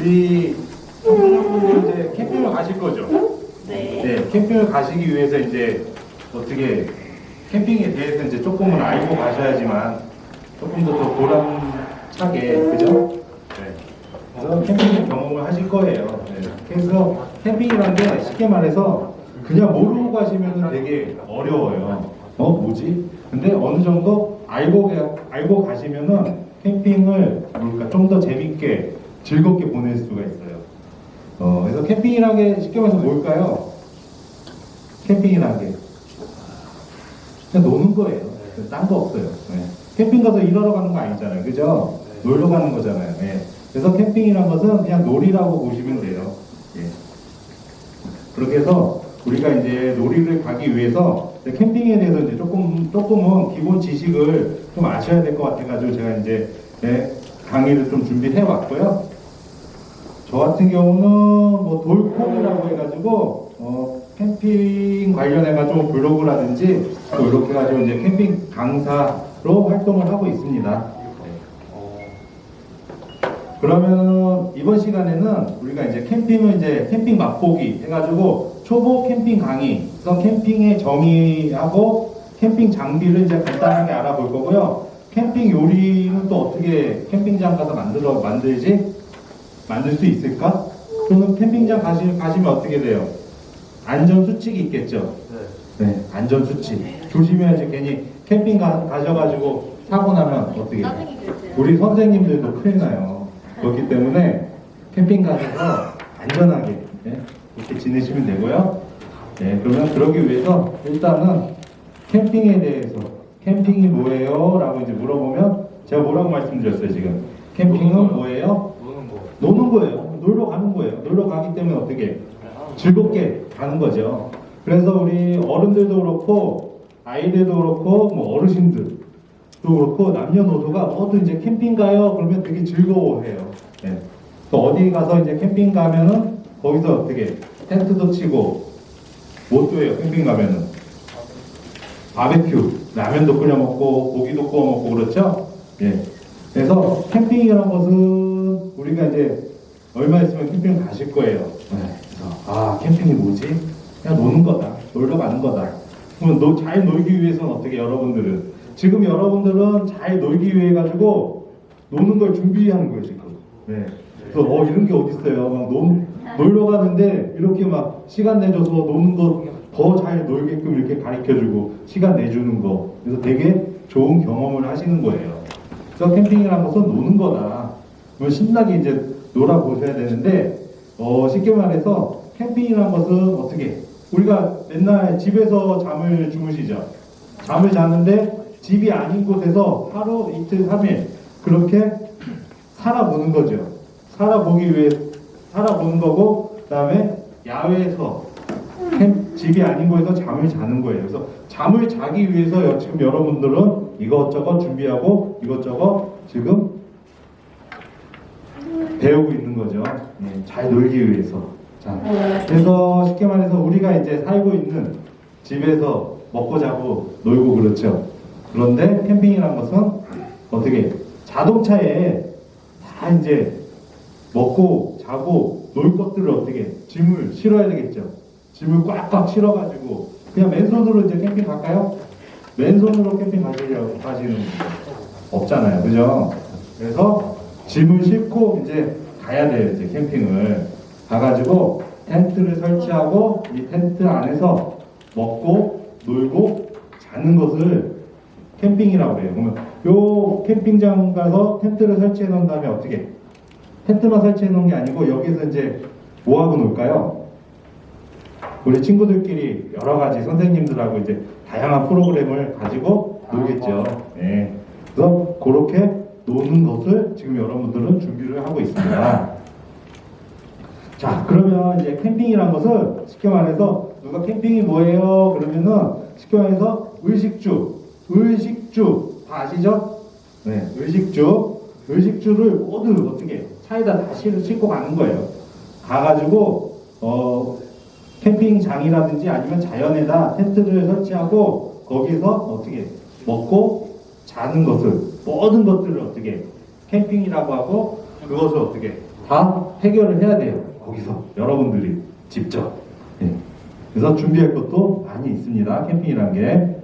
우리 청소년분들 이제 캠핑을 가실 거죠? 네. 네, 캠핑을 가시기 위해서 이제 어떻게 캠핑에 대해서 이제 조금은 알고 가셔야지만 조금 더 보람차게, 그죠? 네. 그래서 캠핑 경험을 하실 거예요. 네. 그래서 캠핑이라는 게 쉽게 말해서 그냥 모르고 가시면 되게 어려워요. 뭐지? 근데 어느 정도 알고 가시면은 캠핑을 좀 더 재밌게 즐겁게 보낼 수가 있어요. 그래서 캠핑이라는 게 쉽게 말해서 뭘까요? 캠핑이라는 게 그냥 노는 거예요. 딴 거 없어요. 네. 캠핑 가서 일하러 가는 거 아니잖아요. 그죠? 놀러 가는 거잖아요. 네. 그래서 캠핑이라는 것은 그냥 놀이라고 보시면 돼요. 예. 그렇게 해서 우리가 이제 놀이를 가기 위해서 캠핑에 대해서 이제 조금은 기본 지식을 좀 아셔야 될 것 같아가지고 제가 이제 강의를 좀 준비해 왔고요. 저 같은 경우는 뭐 돌콩이라고 해가지고 캠핑 관련해가지고 블로그라든지 또 이렇게 해가지고 이제 캠핑 강사로 활동을 하고 있습니다. 그러면 이번 시간에는 우리가 이제 캠핑을 이제 캠핑 맛보기 해가지고 초보 캠핑 강의, 그래서 캠핑의 정의하고 캠핑 장비를 이제 간단하게 알아볼 거고요. 캠핑 요리는 또 어떻게 캠핑장 가서 만들 수 있을까? 또는 캠핑장 가시면 어떻게 돼요? 안전 수칙이 있겠죠? 네, 안전 수칙. 조심해야지 괜히 캠핑 가셔가지고 사고 나면 어떻게 돼요? 우리 선생님들도 큰일 나요. 그렇기 때문에 캠핑 가셔서 안전하게 이렇게 지내시면 되고요. 네, 그러면 그러기 위해서 일단은 캠핑에 대해서 캠핑이 뭐예요? 라고 이제 물어보면 제가 뭐라고 말씀드렸어요 지금? 캠핑은 뭐예요? 노는 거예요. 놀러 가는 거예요. 놀러 가기 때문에 어떻게 즐겁게 가는 거죠. 그래서 우리 어른들도 그렇고 아이들도 그렇고 뭐 어르신들도 그렇고 남녀노소가 모두 이제 캠핑 가요. 그러면 되게 즐거워해요. 네. 또 어디 가서 이제 캠핑 가면은 거기서 어떻게 텐트도 치고 뭐 또 해요? 캠핑 가면은 바베큐, 라면도 끓여 먹고 고기도 구워 먹고 그렇죠? 예. 그래서 캠핑이라는 것은 우리가 이제 얼마 있으면 캠핑 가실 거예요. 네. 그래서 캠핑이 뭐지? 그냥 노는 거다. 놀러 가는 거다. 그러면 잘 놀기 위해서는 어떻게 지금 여러분들은 잘 놀기 위해 가지고 노는 걸 준비하는 거예요 지금. 네. 그래서 이런 게 어디 있어요? 막 놀러 가는데 이렇게 막 시간 내줘서 노는 거 더 잘 놀게끔 이렇게 가르쳐주고 시간 내주는 거. 그래서 되게 좋은 경험을 하시는 거예요. 그래서 캠핑이라는 것은 노는 거다. 신나게 이제 놀아보셔야 되는데 쉽게 말해서 캠핑이라는 것은 어떻게 우리가 맨날 집에서 잠을 주무시죠. 잠을 자는데 집이 아닌 곳에서 하루, 이틀, 3일 그렇게 살아보는 거죠. 살아보는 거고 그 다음에 야외에서 집이 아닌 곳에서 잠을 자는 거예요. 그래서 잠을 자기 위해서 지금 여러분들은 이것저것 준비하고 이것저것 지금 배우고 있는 거죠. 잘 놀기 위해서. 자, 그래서 쉽게 말해서 우리가 이제 살고 있는 집에서 먹고 자고 놀고 그렇죠. 그런데 캠핑이라는 것은 어떻게 자동차에 다 이제 먹고 자고 놀 것들을 어떻게 짐을 실어야 되겠죠. 짐을 꽉꽉 실어가지고 그냥 맨손으로 이제 캠핑 갈까요? 맨손으로 캠핑 가시는 없잖아요, 그죠? 그래서 짐을 싣고 이제 가야 돼요. 이제 캠핑을 가가지고 텐트를 설치하고 이 텐트 안에서 먹고 놀고 자는 것을 캠핑이라고 해요. 그러면 요 캠핑장 가서 텐트를 설치해 놓은 다음에 어떻게 텐트만 설치해 놓은 게 아니고 여기서 이제 뭐 하고 놀까요? 우리 친구들끼리 여러 가지 선생님들하고 이제 다양한 프로그램을 가지고 놀겠죠. 네. 그래서 그렇게 노는 것을 지금 여러분들은 준비를 하고 있습니다. 자, 그러면 이제 캠핑이란 것은 쉽게 말해서 누가 캠핑이 뭐예요? 그러면은 쉽게 말해서 의식주 다 아시죠? 네, 의식주를 모두 어떻게 차에다 다 싣고 가는 거예요. 가가지고 캠핑장이라든지 아니면 자연에다 텐트를 설치하고 거기서 어떻게 먹고 자는 것을 모든 것들을 어떻게 캠핑이라고 하고 그것을 어떻게 다 다 해결을 해야 돼요. 거기서 여러분들이 직접. 예. 그래서 준비할 것도 많이 있습니다. 캠핑이란 게.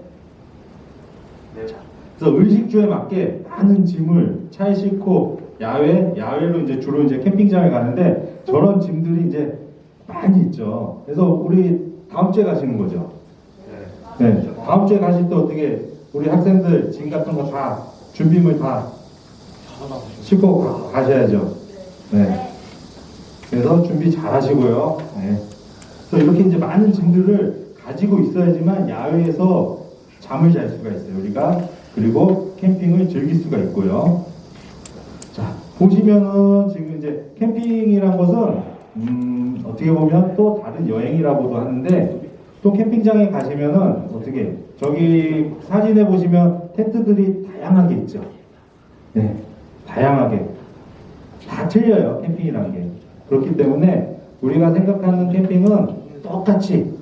그래서 의식주에 맞게 많은 짐을 차에 싣고 야외로 이제 주로 이제 캠핑장에 가는데 저런 짐들이 이제 많이 있죠. 그래서 우리 다음 주에 가시는 거죠. 네. 다음 주에 가실 때 어떻게 우리 학생들 짐 같은 거 다 준비물 다 싣고 가셔야죠. 네. 그래서 준비 잘 하시고요. 네. 그래서 이렇게 이제 많은 짐들을 가지고 있어야지만 야외에서 잠을 잘 수가 있어요. 우리가 그리고 캠핑을 즐길 수가 있고요. 자, 보시면은 지금 이제 캠핑이란 것은 어떻게 보면 또 다른 여행이라고도 하는데 또 캠핑장에 가시면은 어떻게 저기 사진에 보시면 텐트들이 다양하게 있죠. 네, 다양하게 다 틀려요. 캠핑이란 게. 그렇기 때문에 우리가 생각하는 캠핑은 똑같이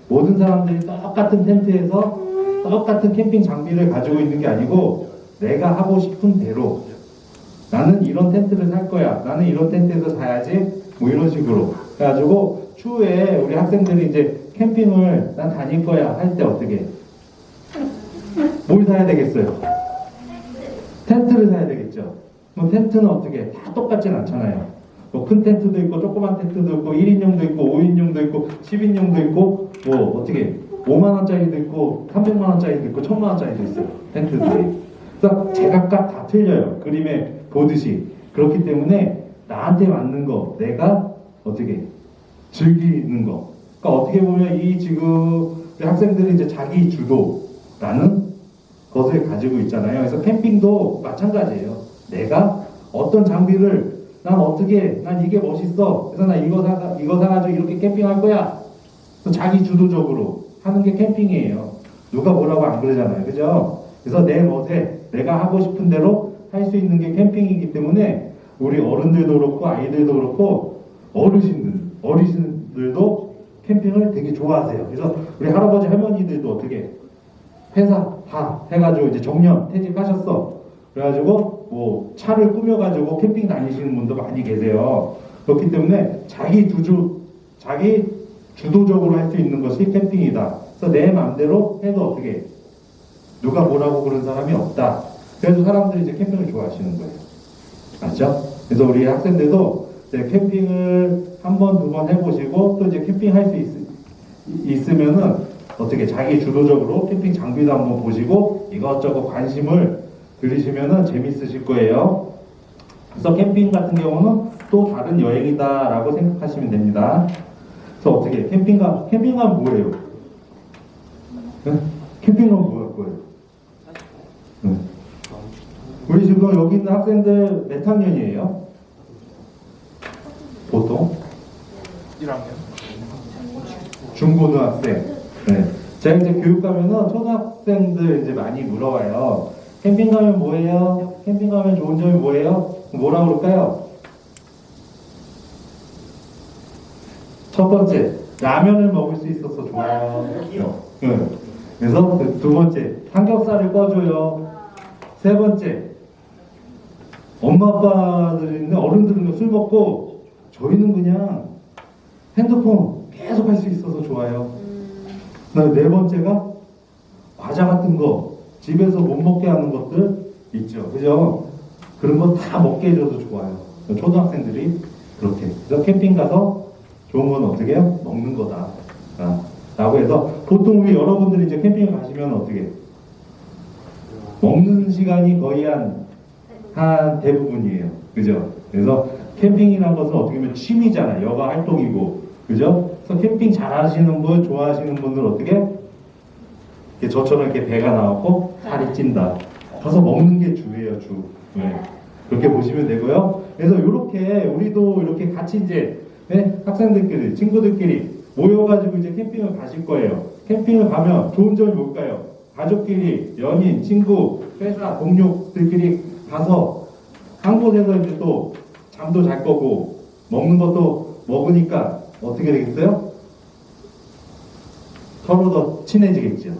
모든 사람들이 똑같은 텐트에서 똑같은 캠핑 장비를 가지고 있는 게 아니고 내가 하고 싶은 대로 나는 이런 텐트를 살 거야. 나는 이런 텐트에서 자야지. 뭐 이런 식으로 그래가지고 추후에 우리 학생들이 이제 캠핑을 난 다닐 거야 할 때 어떻게 뭘 사야 되겠어요? 텐트를 사야 되겠죠. 뭐 텐트는 어떻게 다 똑같진 않잖아요. 뭐 큰 텐트도 있고 조그만 텐트도 있고 1인용도 있고 5인용도 있고 10인용도 있고 뭐 어떻게 5만원짜리도 있고 300만원짜리도 있고 1000만원짜리도 있어요. 텐트들이. 그래서 제각각 다 틀려요. 그림에 보듯이. 그렇기 때문에 나한테 맞는 거 내가 어떻게 즐기는 거. 그러니까 어떻게 보면 이 지금 우리 학생들이 이제 자기 주도라는 것을 가지고 있잖아요. 그래서 캠핑도 마찬가지예요. 내가 어떤 장비를 난 이게 멋있어. 그래서 나 이거 사가지고 이렇게 캠핑할 거야. 또 자기 주도적으로 하는 게 캠핑이에요. 누가 뭐라고 안 그러잖아요. 그죠? 그래서 내 멋에 내가 하고 싶은 대로 할 수 있는 게 캠핑이기 때문에 우리 어른들도 그렇고 아이들도 그렇고 어르신들도 캠핑을 되게 좋아하세요. 그래서 우리 할아버지 할머니들도 어떻게 회사 다 해가지고 이제 정년 퇴직하셨어. 그래가지고 뭐 차를 꾸며가지고 캠핑 다니시는 분도 많이 계세요. 그렇기 때문에 자기 주도적으로 할 수 있는 것이 캠핑이다. 그래서 내 마음대로 해도 어떻게 누가 뭐라고 그런 사람이 없다. 그래서 사람들이 이제 캠핑을 좋아하시는 거예요. 맞죠? 그래서 우리 학생들도 이제 캠핑을 한 번, 두 번 해보시고 또 이제 캠핑할 수 있으면은 어떻게 자기 주도적으로 캠핑 장비도 한번 보시고 이것저것 관심을 들이시면은 재밌으실 거예요. 그래서 캠핑 같은 경우는 또 다른 여행이다라고 생각하시면 됩니다. 그래서 어떻게 캠핑하면 뭐예요? 네? 캠핑하면 뭐 할 거예요? 네. 우리 지금 여기 있는 학생들 몇 학년이에요? 보통? 1학년. 중고등학생. 네. 제가 이제 교육 가면은 초등학생들 이제 많이 물어봐요. 캠핑 가면 뭐예요? 캠핑 가면 좋은 점이 뭐예요? 뭐라 그럴까요? 첫 번째, 라면을 먹을 수 있어서 좋아요. 네. 그래서 두 번째, 삼겹살을 꺼줘요. 세 번째, 엄마 아빠들이 어른들은 술 먹고 저희는 그냥 핸드폰 계속 할 수 있어서 좋아요. 네 번째가 과자 같은 거 집에서 못 먹게 하는 것들 있죠. 그죠? 그런 거 다 먹게 해줘도 좋아요. 초등학생들이 그렇게. 그래서 캠핑 가서 좋은 건 어떻게 해요? 먹는 거다. 라고 해서 보통 우리 여러분들이 이제 캠핑을 가시면 어떻게 먹는 시간이 거의 한 대부분이에요. 그죠? 그래서 캠핑이라는 것은 어떻게 보면 취미잖아요. 여가 활동이고. 그죠? 그래서 캠핑 잘 하시는 분, 좋아하시는 분들 어떻게? 저처럼 이렇게 배가 나왔고 살이 찐다. 가서 먹는 게 주예요, 주. 네. 그렇게 보시면 되고요. 그래서 이렇게 우리도 이렇게 같이 이제 학생들끼리, 친구들끼리 모여가지고 이제 캠핑을 가실 거예요. 캠핑을 가면 좋은 점이 뭘까요? 가족끼리, 연인, 친구, 회사, 동료들끼리 가서 한 곳에서 이제 또 잠도 잘 거고 먹는 것도 먹으니까 어떻게 되겠어요? 서로 더 친해지겠죠.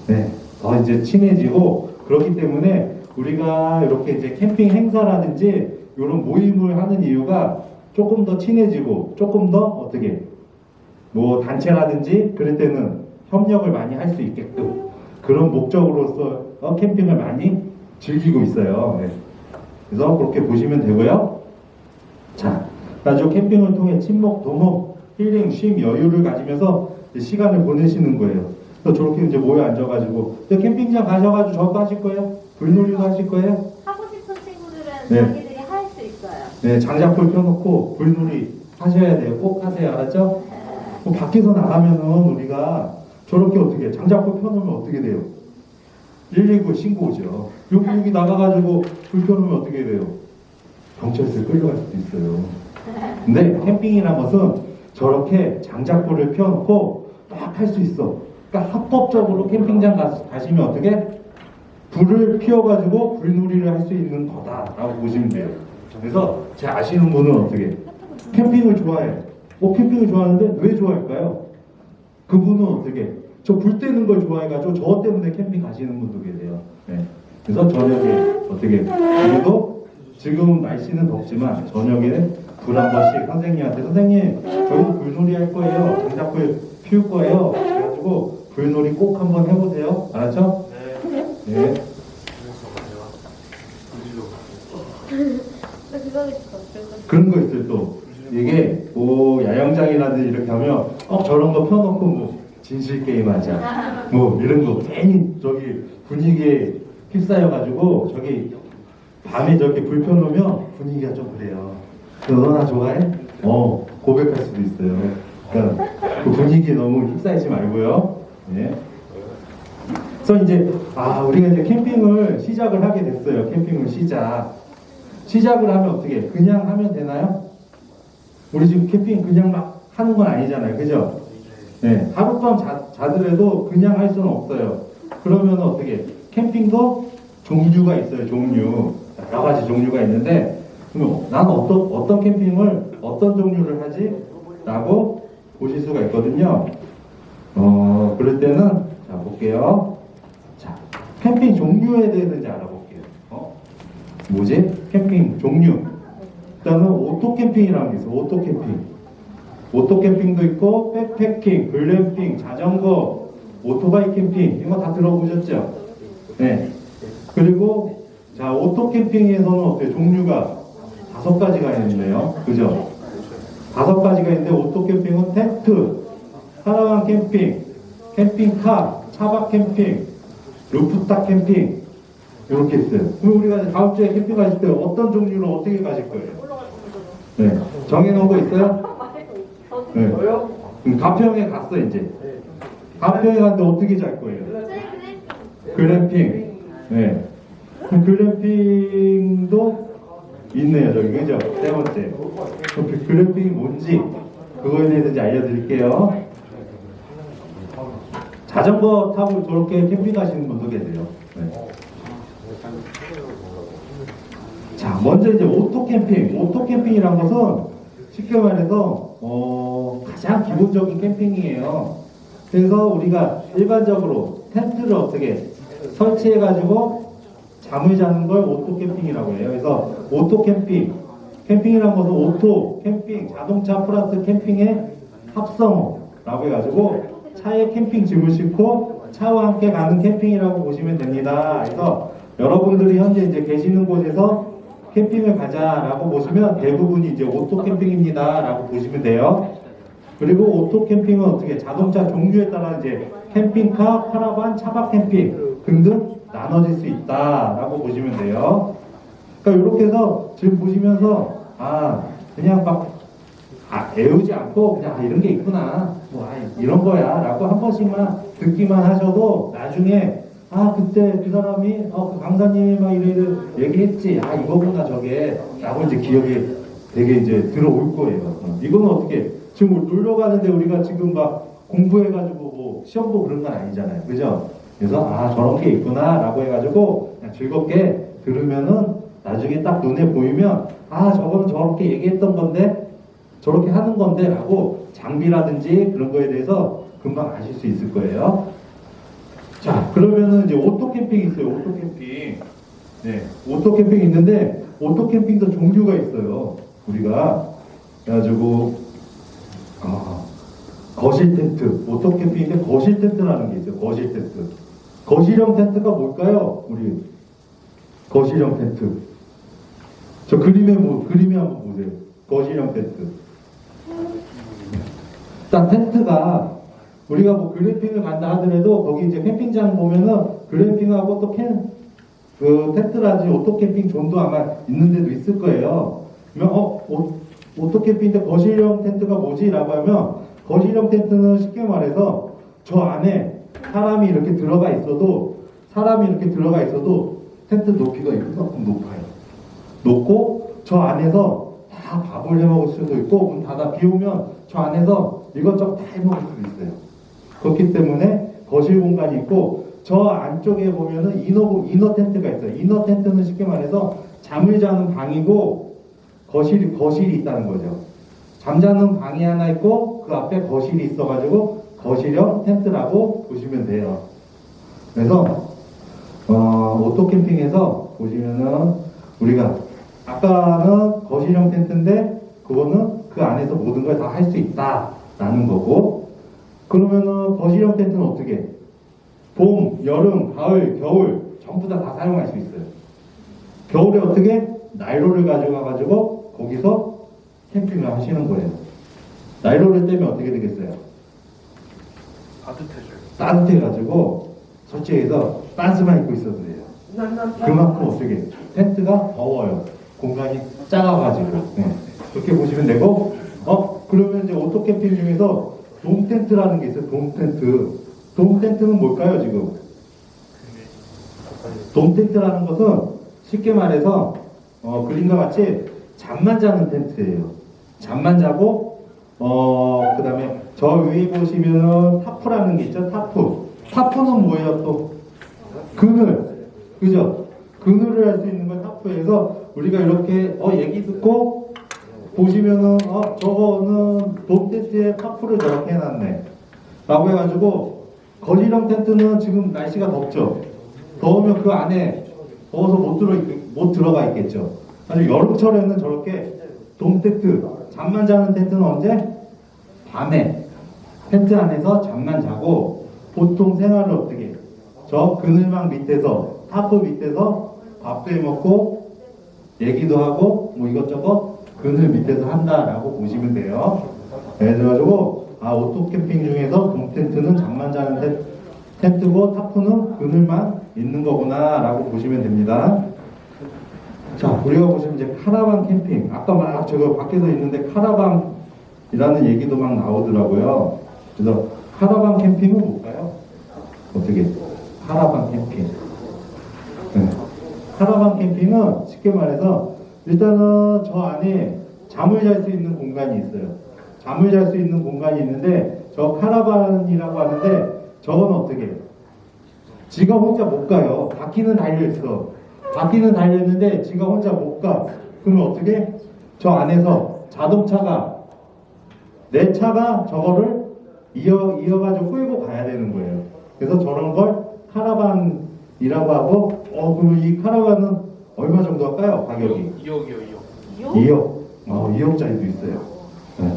네, 더 이제 친해지고 그렇기 때문에 우리가 이렇게 이제 캠핑 행사라든지 이런 모임을 하는 이유가 조금 더 친해지고 조금 더 어떻게 뭐 단체라든지 그럴 때는 협력을 많이 할 수 있게끔 그런 목적으로서 캠핑을 많이 즐기고 있어요. 네. 그래서 그렇게 보시면 되고요. 자, 가지고 캠핑을 통해 친목, 도목, 힐링, 쉼, 여유를 가지면서 시간을 보내시는 거예요. 그래서 저렇게 이제 모여 앉아가지고 캠핑장 가셔가지고 저거 하실 거예요? 불놀이도 하실 거예요? 하고 싶은 친구들은 네. 자기들이 할 수 있어요. 네, 장작불 펴놓고 불놀이 하셔야 돼요. 꼭 하세요. 알았죠? 뭐 밖에서 나가면은 우리가 저렇게 어떻게 장작불 펴놓으면 어떻게 돼요? 119 신고 오죠. 여기 나가가지고 불 펴놓으면 어떻게 돼요? 경찰서에 끌려갈 수도 있어요. 근데 캠핑이란 것은 저렇게 장작불을 펴놓고 막 할 수 있어. 그러니까 합법적으로 캠핑장 가시면 어떻게? 불을 피워가지고 불놀이를 할 수 있는 거다라고 보시면 돼요. 그래서 제 아시는 분은 어떻게? 캠핑을 좋아해요. 캠핑을 좋아하는데 왜 좋아할까요? 그분은 어떻게? 저 불 때는 걸 좋아해가지고 저 때문에 캠핑 가시는 분도 계세요. 네. 그래서 저녁에 어떻게? 그래도 지금 날씨는 덥지만 저녁에 불 한 번씩 선생님한테 선생님 저희도 불놀이 할 거예요. 장작불 피울 거예요. 그래가지고 불놀이 꼭 한번 해보세요. 알았죠? 네. 그거 있어. 그런 거 있어요 또. 이게 뭐 야영장이라든지 이렇게 하면 저런 거 펴놓고 뭐 진실 게임 하자 뭐 이런 거 괜히 저기 분위기에 휩싸여가지고 저기 밤에 저렇게 불 펴놓으면 분위기가 좀 그래요. 너 나 좋아해? 고백할 수도 있어요. 그러니까 그 분위기에 너무 휩싸이지 말고요. 네. 그래서 이제 우리가 이제 캠핑을 시작을 하게 됐어요. 캠핑을 시작을 하면 어떻게? 그냥 하면 되나요? 우리 지금 캠핑 그냥 막 하는 건 아니잖아요. 그죠? 네. 하룻밤 자더라도 그냥 할 수는 없어요. 그러면 어떻게? 캠핑도 종류가 있어요. 여러 가지 종류가 있는데, 그럼 나는 어떤 캠핑을 어떤 종류를 하지? 라고 보실 수가 있거든요. 그럴 때는, 자, 볼게요. 자, 캠핑 종류에 대해서 이제 알아볼게요. 뭐지? 캠핑 종류. 그다음에 오토 캠핑이라는 게 있어요. 오토 캠핑. 오토 캠핑도 있고 백패킹, 글램핑, 자전거, 오토바이 캠핑 이거 다 들어보셨죠? 네. 그리고 자 오토 캠핑에서는 어때요? 종류가 5가지가 있네요. 그죠? 5가지가 있는데 오토 캠핑은 텐트, 카라반 캠핑, 캠핑카, 차박 캠핑, 루프탑 캠핑 이렇게 있어요. 그럼 우리가 다음 주에 캠핑 가실 때 어떤 종류로 어떻게 가실 거예요? 네. 정해놓은 거 있어요? 네. 가평에 갔어 이제. 가평에 갔는데 어떻게 잘 거예요? 글램핑. 네. 글램핑도 있네요 저기 그죠? 세 번째. 글램핑이 뭔지 그거에 대해서 이제 알려드릴게요. 자전거 타고 저렇게 캠핑 가시는 분도 계세요. 네. 자, 먼저 이제 오토 캠핑. 오토 캠핑이란 것은 쉽게 말해서 가장 기본적인 캠핑이에요. 그래서 우리가 일반적으로 텐트를 어떻게 설치해가지고 잠을 자는 걸 오토 캠핑이라고 해요. 그래서 오토 캠핑이란 것은 오토 캠핑, 자동차 플러스 캠핑의 합성어라고 해가지고 차에 캠핑 짐을 싣고 차와 함께 가는 캠핑이라고 보시면 됩니다. 그래서 여러분들이 현재 이제 계시는 곳에서 캠핑을 가자라고 보시면 대부분이 이제 오토 캠핑입니다라고 보시면 돼요. 그리고 오토 캠핑은 어떻게 자동차 종류에 따라 이제 캠핑카, 카라반, 차박 캠핑 등등 나눠질 수 있다라고 보시면 돼요. 그러니까 이렇게 해서 지금 보시면서 그냥 막 애우지 않고 그냥 이런 게 있구나 이런 거야 라고 한 번씩만 듣기만 하셔도 나중에 그때 그 사람이 그 강사님이 막 이래 얘기했지 이거구나 저게 라고 이제 기억이 되게 이제 들어올 거예요. 이거는 어떻게 지금 놀러 가는데 우리가 지금 막 공부해가지고 뭐 시험 보고 그런 건 아니잖아요. 그죠? 그래서 저런 게 있구나 라고 해가지고 그냥 즐겁게 들으면은 나중에 딱 눈에 보이면 저거는 저렇게 얘기했던 건데 저렇게 하는 건데 라고 장비라든지 그런 거에 대해서 금방 아실 수 있을 거예요. 자, 그러면은 이제 오토 캠핑이 있어요. 오토 캠핑. 네, 오토 캠핑이 있는데 오토 캠핑도 종류가 있어요. 우리가 그래가지고 거실 텐트, 오토 캠핑인데 거실 텐트라는 게 있어요. 거실 텐트. 거실형 텐트가 뭘까요? 우리 거실형 텐트. 저 그림에 한번 보세요. 거실형 텐트. 일단 텐트가 우리가 뭐 글램핑을 간다 하더라도 거기 이제 캠핑장 보면은 글램핑하고 또 그 텐트라든지 오토 캠핑 존도 아마 있는 데도 있을 거예요. 그러면 오토 캠핑인데 거실형 텐트가 뭐지? 라고 하면 거실형 텐트는 쉽게 말해서 저 안에 사람이 이렇게 들어가 있어도 텐트 높이가 이만큼 높아요. 높고 저 안에서 다 밥을 해 먹을 수도 있고 문 닫아 비 오면 저 안에서 이것저것 다 해 먹을 수도 있어요. 그렇기 때문에 거실 공간이 있고 저 안쪽에 보면은 이너 텐트가 있어요. 이너 텐트는 쉽게 말해서 잠을 자는 방이고 거실이 있다는 거죠. 잠자는 방이 하나 있고 그 앞에 거실이 있어가지고 거실형 텐트라고 보시면 돼요. 그래서 오토 캠핑에서 보시면은 우리가 아까는 거실형 텐트인데 그거는 그 안에서 모든 걸 다 할 수 있다라는 거고, 그러면은 거실형 텐트는 어떻게? 봄, 여름, 가을, 겨울 전부 다 사용할 수 있어요. 겨울에 어떻게? 난로를 가져가가지고 거기서 캠핑을 하시는 거예요. 난로를 떼면 어떻게 되겠어요? 따뜻해가지고 설치해서 빤스만 입고 있어도 돼요. 그만큼 어떻게? 텐트가 더워요. 공간이 작아가지고. 네. 그렇게 보시면 되고, 그러면 이제 오토 캠핑 중에서 돔 텐트라는 게 있어요. 돔 텐트. 돔 텐트는 뭘까요, 지금? 돔 텐트라는 것은 쉽게 말해서, 그림과 같이 잠만 자는 텐트예요. 잠만 자고, 그 다음에 저 위에 보시면은 타프라는 게 있죠. 타프는 뭐예요, 또? 그늘. 그죠? 그늘을 할 수 있는 걸 타프에서 우리가 이렇게, 얘기 듣고, 보시면은, 저거는 돔 텐트에 타프를 저렇게 해놨네. 라고 해가지고, 거실형 텐트는 지금 날씨가 덥죠. 더우면 그 안에 더워서 못 들어가 있겠죠. 아주 여름철에는 저렇게 돔 텐트, 잠만 자는 텐트는 언제? 밤에 텐트 안에서 잠만 자고 보통 생활을 어떻게? 저 그늘망 밑에서 타프 밑에서 밥도 해 먹고 얘기도 하고 뭐 이것저것 그늘 밑에서 한다라고 보시면 돼요. 그래가지고 오토 캠핑 중에서 돔 텐트는 잠만 자는 텐트고 타프는 그늘만 있는 거구나 라고 보시면 됩니다. 자, 우리가 보시면 이제 카라반 캠핑, 아까 막 저거 밖에서 있는데 카라반이라는 얘기도 막 나오더라고요. 그래서 카라반 캠핑은 뭘까요? 어떻게? 카라반 캠핑. 네. 카라반 캠핑은 쉽게 말해서 일단은 저 안에 잠을 잘 수 있는 공간이 있어요. 잠을 잘 수 있는 공간이 있는데 저 카라반이라고 하는데 저건 어떻게? 지가 혼자 못 가요. 바퀴는 달려있어. 바퀴는 달려있는데 지가 혼자 못 가. 그러면 어떻게? 저 안에서 자동차가 내 차가 저거를 이어가지고 끌고 가야 되는 거예요. 그래서 저런 걸 카라반이라고 하고 그럼 이 카라반은 얼마 정도 할까요? 가격이? 2억? 2억짜리도 있어요. 네.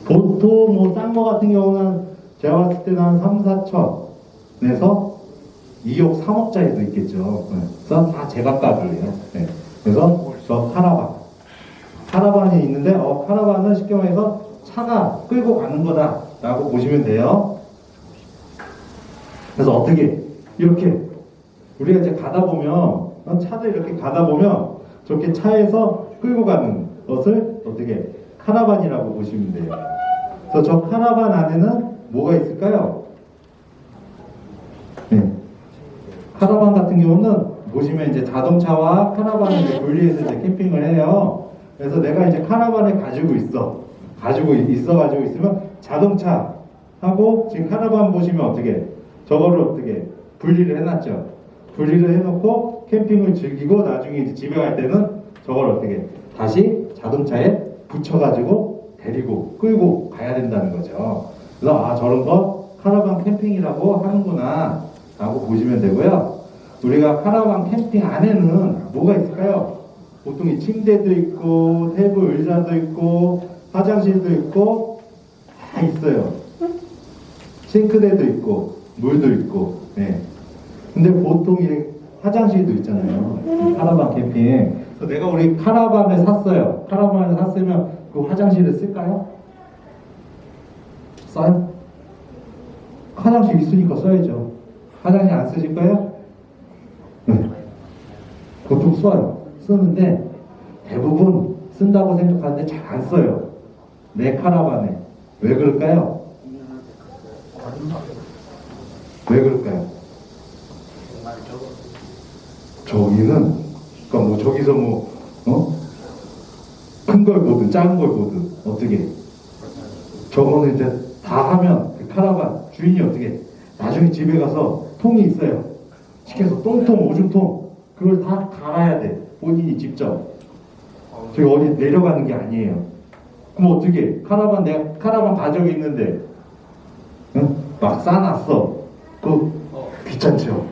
보통 뭐 싼 거 같은 경우는 제가 봤을 때는 한 3, 4천에서 2억, 3억짜리도 있겠죠. 네. 다 제각각이에요. 네. 그래서 저 카라반이 있는데 카라반은 쉽게 말해서 차가 끌고 가는 거다라고 보시면 돼요. 그래서 어떻게 이렇게 우리가 이제 가다 보면 차들 이렇게 가다 보면 저렇게 차에서 끌고 가는 것을 어떻게 카라반이라고 보시면 돼요. 그래서 저 카라반 안에는 뭐가 있을까요? 네. 카라반 같은 경우는 보시면 이제 자동차와 카라반을 이제 분리해서 이제 캠핑을 해요. 그래서 내가 이제 카라반을 가지고 있으면 자동차하고 지금 카라반 보시면 어떻게 저거를 어떻게 분리를 해놨죠. 분리를 해놓고 캠핑을 즐기고 나중에 이제 집에 갈 때는 저걸 어떻게 다시 자동차에 붙여가지고 데리고 끌고 가야 된다는 거죠. 그래서 저런 거 카라반 캠핑이라고 하는구나 라고 보시면 되고요. 우리가 카라반 캠핑 안에는 뭐가 있을까요? 보통 이 침대도 있고 테이블 의자도 있고 화장실도 있고 다 있어요. 싱크대도 있고 물도 있고. 네. 근데 보통 이 화장실도 있잖아요. 카라반 캠핑. 그래서 내가 우리 카라반을 샀어요. 카라반을 샀으면 그 화장실을 쓸까요? 써요? 화장실 있으니까 써야죠. 화장실 안 쓰실 거예요? 네. 보통 써요. 쓰는데 대부분 쓴다고 생각하는데 잘 안 써요. 내 카라반에. 왜 그럴까요? 왜 그럴까요? 저기는 그러니까 뭐 저기서 큰 걸 보든 작은 걸 보든 어떻게 저거는 이제 다 하면 그 카라반 주인이 어떻게 나중에 집에 가서 통이 있어요. 시켜서 똥통 오줌통 그걸 다 갈아야 돼. 본인이 직접. 저기 어디 내려가는 게 아니에요. 그럼 어떻게 카라반 내가 카라반 가지고 있는데 응? 막 싸놨어. 그 귀찮죠.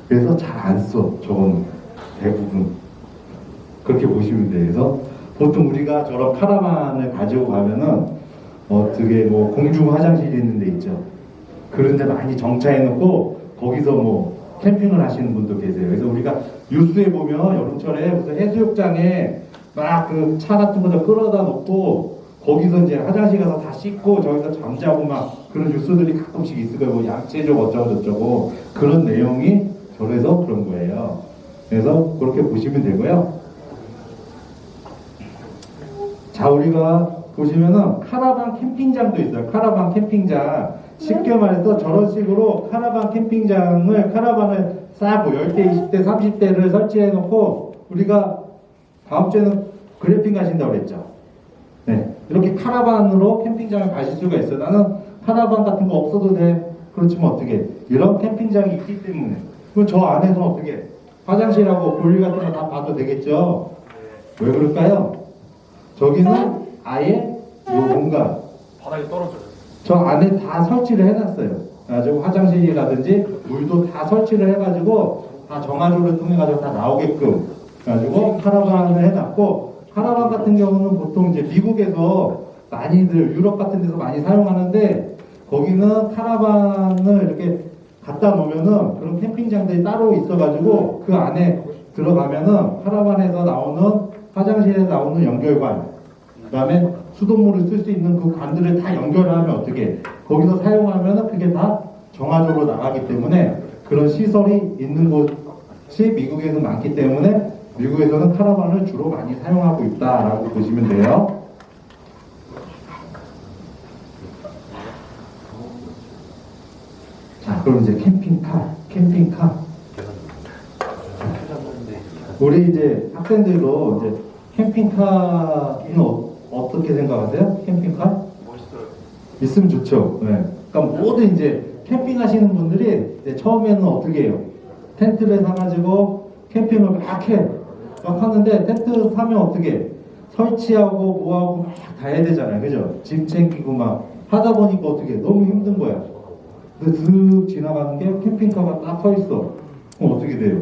그래서 잘 안 써. 저건 대부분 그렇게 보시면 돼요. 그래서 보통 우리가 저런 카라반을 가지고 가면은 어떻게 뭐 공중 화장실이 있는 데 있죠. 그런 데 많이 정차해 놓고 거기서 뭐 캠핑을 하시는 분도 계세요. 그래서 우리가 뉴스에 보면 여름철에 무슨 해수욕장에 막 그 차 같은 거다 끌어다 놓고 거기서 이제 화장실 가서 다 씻고 저기서 잠자고 막 그런 뉴스들이 가끔씩 있을 거예요. 뭐 양체적 어쩌고 저쩌고 그런 내용이 저래서 그런 거예요. 그래서 그렇게 보시면 되고요. 자, 우리가 보시면은 카라반 캠핑장도 있어요. 카라반 캠핑장. 쉽게 말해서 저런 식으로 카라반을 싸고 10대, 20대, 30대를 설치해 놓고 우리가 다음 주에는 그래핑 가신다고 그랬죠. 네. 이렇게 카라반으로 캠핑장을 가실 수가 있어요. 나는 카라반 같은 거 없어도 돼. 그렇지만 어떻게 이런 캠핑장이 있기 때문에 그럼 저 안에서 어떻게 화장실하고 볼일 같은 거 다 봐도 되겠죠. 왜 그럴까요? 저기는 아예 뭔가 바닥에 떨어져요. 저 안에 다 설치를 해놨어요. 그래가지고 화장실이라든지 물도 다 설치를 해가지고 다 정화조를 통해가지고 다 나오게끔 그래가지고 카라반을 해놨고 카라반 같은 경우는 보통 이제 미국에서 많이들 유럽 같은 데서 많이 사용하는데 거기는 카라반을 이렇게 갖다 놓으면은 그런 캠핑장들이 따로 있어가지고 그 안에 들어가면은 카라반에서 나오는 화장실에 나오는 연결관 그 다음에 수돗물을 쓸 수 있는 그 관들을 다 연결하면 어떻게 거기서 사용하면은 그게 다 정화조로 나가기 때문에 그런 시설이 있는 곳이 미국에는 많기 때문에 미국에서는 카라반을 주로 많이 사용하고 있다라고 보시면 돼요. 자, 그럼 이제 캠핑카. 우리 이제 학생들도 이제 캠핑카는 어떻게 생각하세요? 캠핑카? 멋있어요. 있으면 좋죠. 네. 그러니까 모든 이제 캠핑하시는 분들이 이제 처음에는 어떻게 해요? 텐트를 사가지고 캠핑을 막 해. 막 하는데 텐트 사면 어떻게 해? 설치하고 뭐하고 막 다 해야 되잖아요. 그죠? 짐 챙기고 막 하다 보니까 어떻게 해? 너무 힘든 거야. 근데 슥 지나가는 게 캠핑카가 딱 서 있어. 그럼 어떻게 돼요?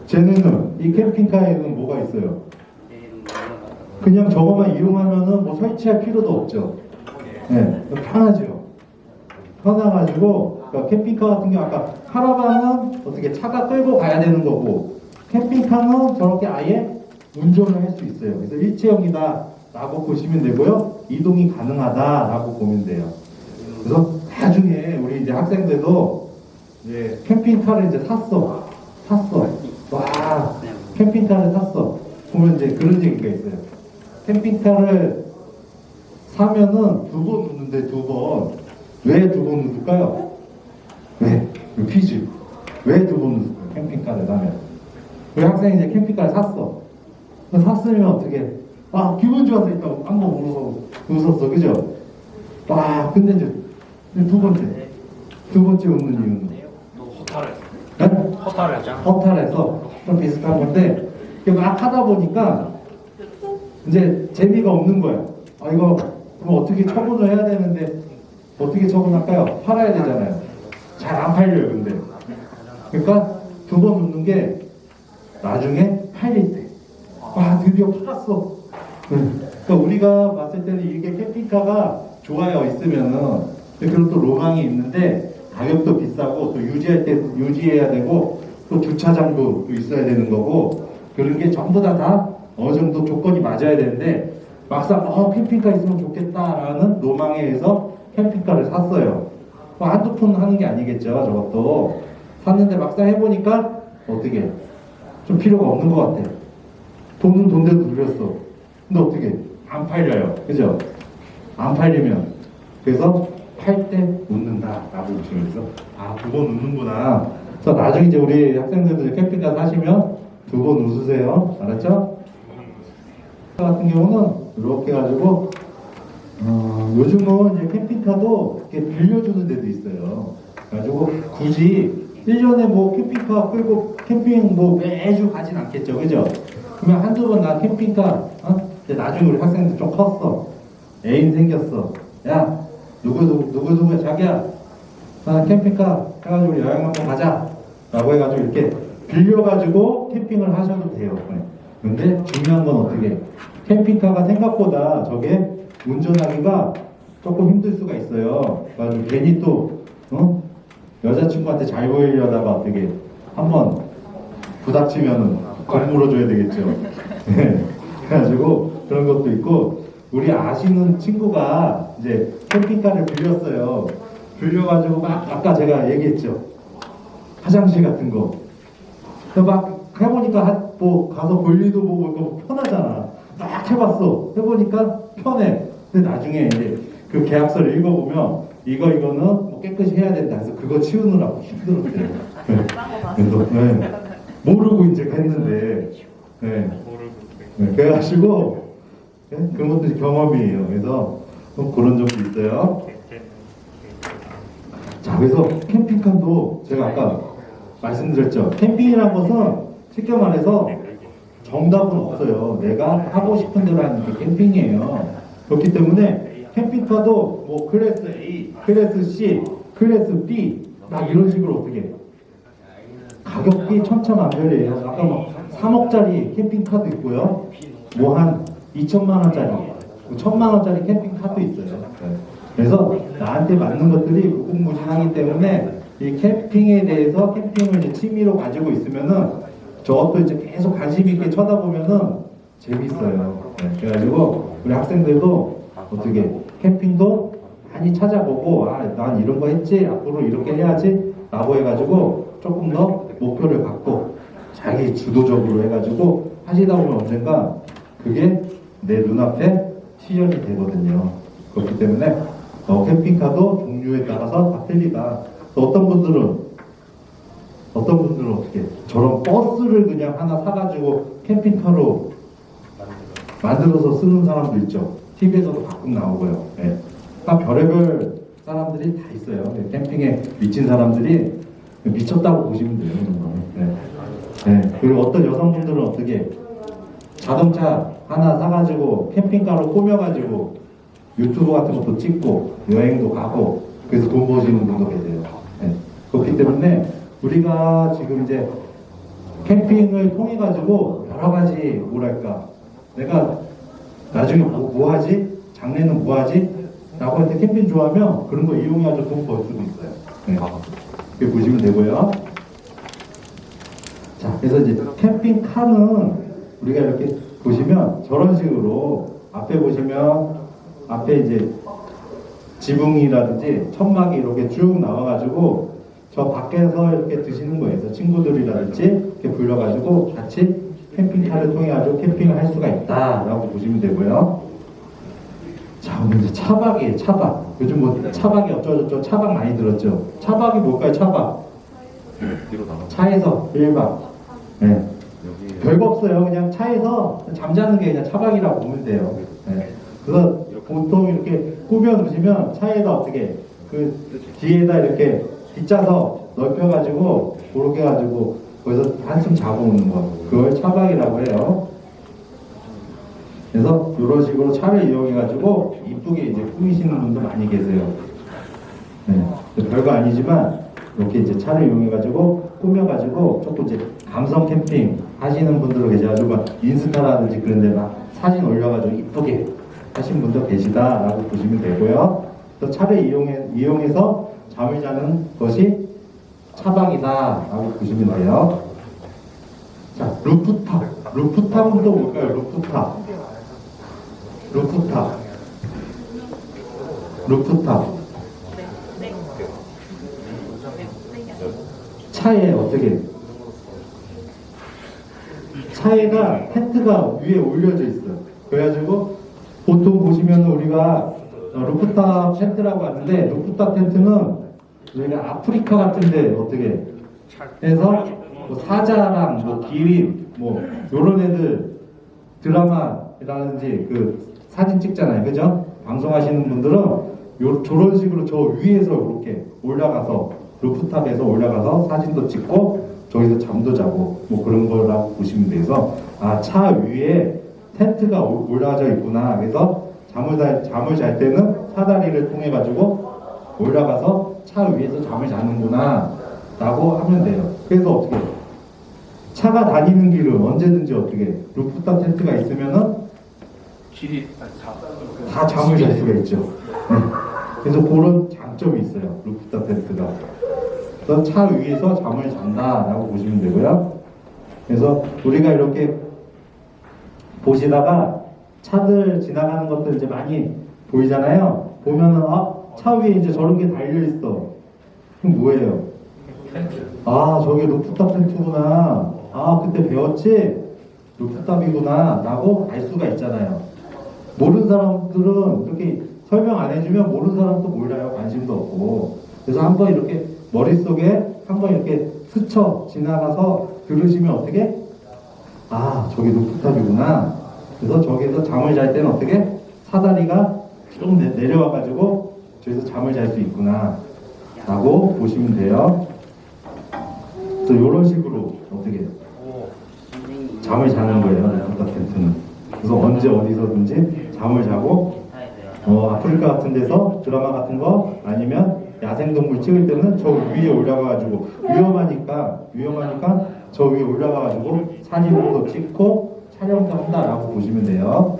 쟤네는 이 캠핑카에는 뭐가 있어요? 그냥 저거만 이용하면은 뭐 설치할 필요도 없죠. 네, 편하죠. 편해가지고 그러니까 캠핑카 같은 경우 아까 카라반은 어떻게 차가 끌고 가야 되는 거고 캠핑카는 저렇게 아예 운전을 할 수 있어요. 그래서 일체형이다라고 보시면 되고요. 이동이 가능하다라고 보면 돼요. 그래서 나중에 우리 이제 학생들도 이제 캠핑카를 이제 샀어. 와, 캠핑카를 샀어. 보면 이제 그런 얘기가 있어요. 캠핑카를 사면은 2번 누는데 2번. 왜 2번 누를까요? 왜? 퀴즈. 왜 2번 누를까요? 캠핑카를 사면. 우리 학생이 이제 캠핑카를 샀어. 샀으면 어떻게? 아, 기분 좋아서 있다고 한번 웃었어. 그죠? 와, 근데 이제 두 번째 웃는 이유는? 허탈해서. 네? 허탈해서. 허탈해서 좀 비슷한 건데 막 하다 보니까 이제 재미가 없는 거야. 아 이거 그럼 어떻게 처분을 해야 되는데 어떻게 처분할까요? 팔아야 되잖아요. 잘 안 팔려요 근데. 그러니까 2번 웃는 게 나중에 팔릴 때. 와 드디어 팔았어. 그러니까 우리가 봤을 때는 이게 캠핑카가 좋아요 있으면은 그런 또 로망이 있는데 가격도 비싸고 또 유지할 때 유지해야 되고 또 주차장도 또 있어야 되는 거고 그런 게 전부 다 어느 정도 조건이 맞아야 되는데 막상 캠핑카 있으면 좋겠다라는 로망에 의해서 캠핑카를 샀어요. 뭐 한두 푼 하는 게 아니겠죠 저것도. 샀는데 막상 해보니까 어떻게 좀 필요가 없는 것 같아. 돈은 돈대로 들였어. 근데 어떻게 안 팔려요, 그죠? 안 팔리면 그래서 팔 때 웃는다라고 보시면서 두 번 웃는구나. 그래서 나중에 이제 우리 학생들도 캠핑카 사시면 두 번 웃으세요, 알았죠? 같은 경우는 이렇게 해가지고 요즘은 이제 캠핑카도 이렇게 빌려주는 데도 있어요. 그래가지고 굳이 1년에 뭐 캠핑카 끌고 캠핑 뭐 매주 가진 않겠죠, 그죠? 그러면 한두 번 나 캠핑카, 이제 나중에 우리 학생들 좀 컸어. 애인 생겼어. 야, 누구, 자기야, 나 캠핑카 해가지고 우리 여행 한번 가자. 라고 해가지고 이렇게 빌려가지고 캠핑을 하셔도 돼요. 근데 중요한 건 어떻게, 캠핑카가 생각보다 저게 운전하기가 조금 힘들 수가 있어요. 그래가지고 괜히 또, 여자친구한테 잘 보이려다가 어떻게 한번 부닥치면은 돈 물어줘야 되겠죠. 네. 그래가지고 그런 것도 있고 우리 아시는 친구가 이제 캠핑카를 빌렸어요. 빌려가지고 막 아까 제가 얘기했죠. 화장실 같은 거. 막 해보니까 뭐 가서 볼일도 보고 이거 편하잖아. 막 해봤어. 해보니까 편해. 근데 나중에 이제 그 계약서를 읽어보면 이거는 뭐 깨끗이 해야 된다 해서 그거 치우느라고 힘들었대요. 네. 그래서 모르고 이제 했는데 그래가지고 그런 것도 경험이에요. 그래서 그런 적도 있어요. 자, 그래서 캠핑카도 제가 아까 말씀드렸죠. 캠핑이라는 것은 쉽게 말해서 정답은 없어요. 내가 하고 싶은 대로 하는 게 캠핑이에요. 그렇기 때문에 캠핑카도 뭐 클래스 A, 클래스 C, 클래스 B 막 이런 식으로 어떻게 가격이 천차만별이에요. 아까 뭐 3억짜리 캠핑카도 있고요. 뭐 한 2천만 원짜리, 1,000만 원짜리 캠핑카도 있어요. 그래서 나한테 맞는 것들이 무궁무진하기 때문에 이 캠핑에 대해서 캠핑을 이제 취미로 가지고 있으면은 저것도 이제 계속 관심 있게 쳐다보면은 재밌어요. 그래가지고 우리 학생들도 어떻게 캠핑도 많이 찾아보고 난 이런 거 했지 앞으로 이렇게 해야지 라고 해가지고 조금 더 목표를 갖고 자기 주도적으로 해가지고 하시다 보면 언젠가 그게 내 눈앞에 실현이 되거든요. 그렇기 때문에 캠핑카도 종류에 따라서 다 틀리다. 어떤 분들은 어떻게 저런 버스를 그냥 하나 사가지고 캠핑카로 만들어서 쓰는 사람도 있죠. TV에서도 가끔 나오고요. 네. 별의별 사람들이 다 있어요. 캠핑에 미친 사람들이 미쳤다고 보시면 돼요. 네. 그리고 어떤 여성분들은 어떻게 자동차 하나 사가지고 캠핑카로 꾸며가지고 유튜브 같은 것도 찍고 여행도 가고 그래서 돈 버시는 분도 계세요. 네. 그렇기 때문에 우리가 지금 이제 캠핑을 통해 가지고 여러 가지 뭐랄까 내가 나중에 뭐 하지? 장래는 뭐 하지? 라고 할 때 캠핑 좋아하면 그런 거 이용해가지고 돈 벌 수도 있어요. 네. 이렇게 보시면 되고요. 자, 그래서 이제 캠핑카는 우리가 이렇게 보시면 저런 식으로 앞에 보시면 앞에 이제 지붕이라든지 천막이 이렇게 쭉 나와가지고 저 밖에서 이렇게 드시는 거예요. 그래서 친구들이라든지 이렇게 불러가지고 같이 캠핑카를 통해가지고 캠핑을 할 수가 있다라고 보시면 되고요. 자, 오늘 이제 차박이에요. 차박. 요즘 뭐 차박이 어쩌고저쩌고 차박 많이 들었죠. 차박이 뭘까요? 차박. 차에서 1박. 네. 별거 없어요. 그냥 차에서 잠자는 게 그냥 차박이라고 보면 돼요. 네. 그래서 보통 이렇게 꾸며 놓으시면 차에다 어떻게 그 뒤에다 이렇게 뒷좌석 넓혀가지고 그렇게 해가지고 거기서 한숨 자고 오는 거. 그걸 차박이라고 해요. 그래서 이런 식으로 차를 이용해가지고 이쁘게 이제 꾸미시는 분도 많이 계세요. 네. 별거 아니지만 이렇게 이제 차를 이용해가지고 꾸며가지고 조금 이제 감성 캠핑 하시는 분들도 계셔가지고 막 인스타라든지 그런 데 막 사진 올려가지고 이쁘게 하신 분도 계시다라고 보시면 되고요. 또 차를 이용해서 잠을 자는 것이 차박이다라고 보시면 돼요. 자, 루프탑. 루프탑은 또 뭘까요? 루프탑. 루프탑. 루프탑. 차에 어떻게? 차에가 텐트가 위에 올려져 있어요. 그래가지고 보통 보시면 우리가 루프탑 텐트라고 하는데 루프탑 텐트는 우리가 아프리카 같은데 어떻게 해서 뭐 사자랑 뭐 기린 뭐 요런 애들 드라마라든지 그 사진 찍잖아요, 그죠? 방송하시는 분들은 저런 식으로 저 위에서 이렇게 올라가서 루프탑에서 올라가서 사진도 찍고 저기서 잠도 자고 뭐 그런 거라고 보시면 돼서 아, 차 위에 텐트가 올라가져 있구나. 그래서 잠을 잘 때는 사다리를 통해 가지고 올라가서 차 위에서 잠을 자는구나 라고 하면 돼요. 그래서 어떻게 차가 다니는 길은 언제든지 어떻게 루프탑 텐트가 있으면은 길이 다 잠을 잘 수가 있죠. 네. 그래서 그런 장점이 있어요. 루프탑 텐트가. 그래서 차 위에서 잠을 잔다라고 보시면 되고요. 그래서 우리가 이렇게 보시다가 차들 지나가는 것들 이제 많이 보이잖아요. 보면은 차 위에 이제 저런 게 달려 있어. 그럼 뭐예요? 텐트. 아, 저게 루프탑 텐트구나. 아, 그때 배웠지? 루프탑이구나 라고 알 수가 있잖아요. 모르는 사람들은 이렇게 설명 안 해주면 모르는 사람도 몰라요. 관심도 없고. 그래서 한번 이렇게 머릿속에 한번 이렇게 스쳐 지나가서 들으시면 어떻게? 아, 저기 루프탑이구나. 그래서 저기서 잠을 잘 때는 어떻게? 사다리가 좀 내려와가지고 저기서 잠을 잘 수 있구나 라고 보시면 돼요. 또 이런 식으로 어떻게 잠을 자는 거예요, 루프탑 텐트는. 그래서 언제 어디서든지 잠을 자고 아프리카 같은 데서 드라마 같은 거 아니면 야생동물 찍을 때는 저 위에 올라가가지고 위험하니까 저 위에 올라가가지고 사진도 찍고 촬영도 한다라고 보시면 돼요.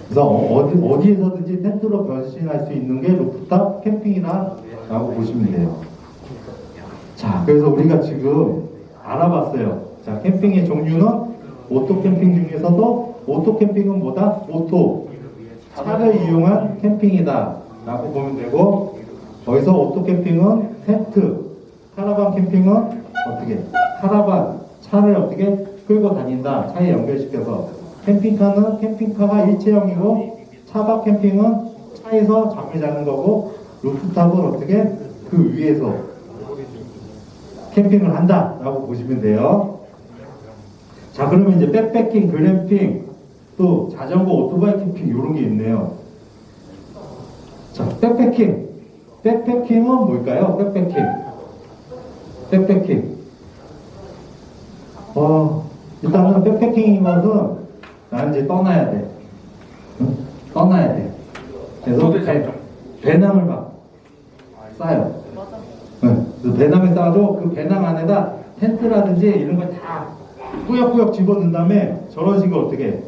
그래서 어디에서든지 텐트로 변신할 수 있는 게 루프탑 캠핑이라고 보시면 돼요. 자, 그래서 우리가 지금 알아봤어요. 자, 캠핑의 종류는 오토 캠핑 중에서도 오토 캠핑은 뭐다? 오토 차를 이용한 캠핑이다 라고 보면 되고, 거기서 오토 캠핑은 텐트, 카라반 캠핑은 어떻게? 카라반 차를 어떻게 끌고 다닌다, 차에 연결시켜서. 캠핑카는 캠핑카가 일체형이고, 차박 캠핑은 차에서 잠을 자는 거고, 루프탑은 어떻게 그 위에서 캠핑을 한다 라고 보시면 돼요. 자, 그러면 이제 백패킹, 글램핑, 또 자전거, 오토바이 캠핑 이런 게 있네요. 자, 백패킹은 뭘까요? 백패킹. 일단은 백패킹인 것은 나는 이제 떠나야 돼. 응? 떠나야 돼. 그래서 배낭을 막 싸요. 응. 그래서 배낭을 싸도 그 배낭 안에다 텐트라든지 이런 걸 다 꾸역꾸역 집어넣은 다음에 저런 식으로 어떻게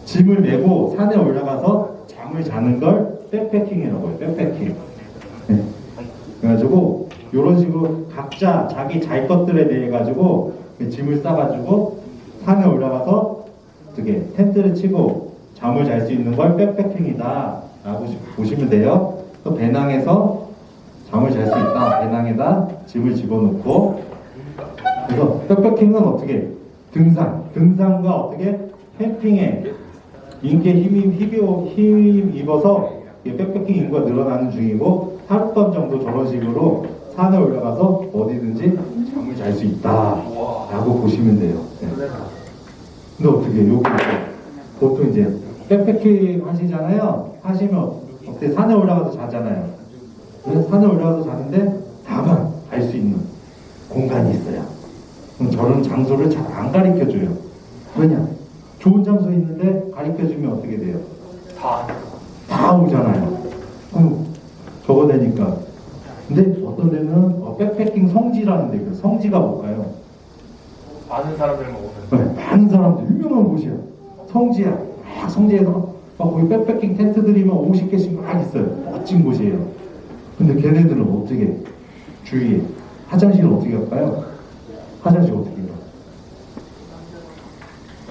짐을 메고 산에 올라가서 잠을 자는 걸 백패킹이라고 해요. 백패킹. 네. 그래가지고 이런 식으로 각자 자기 잘 것들에 대해 가지고 짐을 싸가지고 산에 올라가서 어떻게 텐트를 치고 잠을 잘 수 있는 걸 백패킹이다 라고 보시면 돼요. 또 배낭에서 잠을 잘 수 있다. 배낭에다 짐을 집어넣고. 그래서 백패킹은 어떻게? 등산과 어떻게? 캠핑에 인기에 힘입어서 백패킹 인구가 늘어나는 중이고, 하룻밤 정도 저런 식으로 산에 올라가서 어디든지 잠을 잘 수 있다 라고 보시면 돼요. 네. 근데 어떻게 여기 보통 이제 백패킹 하시잖아요. 하시면 어떻게 산에 올라가서 자잖아요. 그래서 산에 올라가서 자는데 다만 갈 수 있는 공간이 있어요. 그럼 저런 장소를 잘 안 가르쳐줘요. 왜냐? 좋은 장소 있는데 가르쳐주면 어떻게 돼요? 다 오잖아요. 그럼 저거 되니까. 근데 어떤 데는 백패킹 성지라는 데 있어요. 성지가 뭘까요? 많은 사람들만 오는. 많은 사람들 유명한 곳이야. 성지야. 막 성지에서 막 거기 백패킹 텐트들이면 50개씩 막 있어요. 멋진 곳이에요. 근데 걔네들은 어떻게 주위에 화장실은 어떻게 갈까요? 화장실 어떻게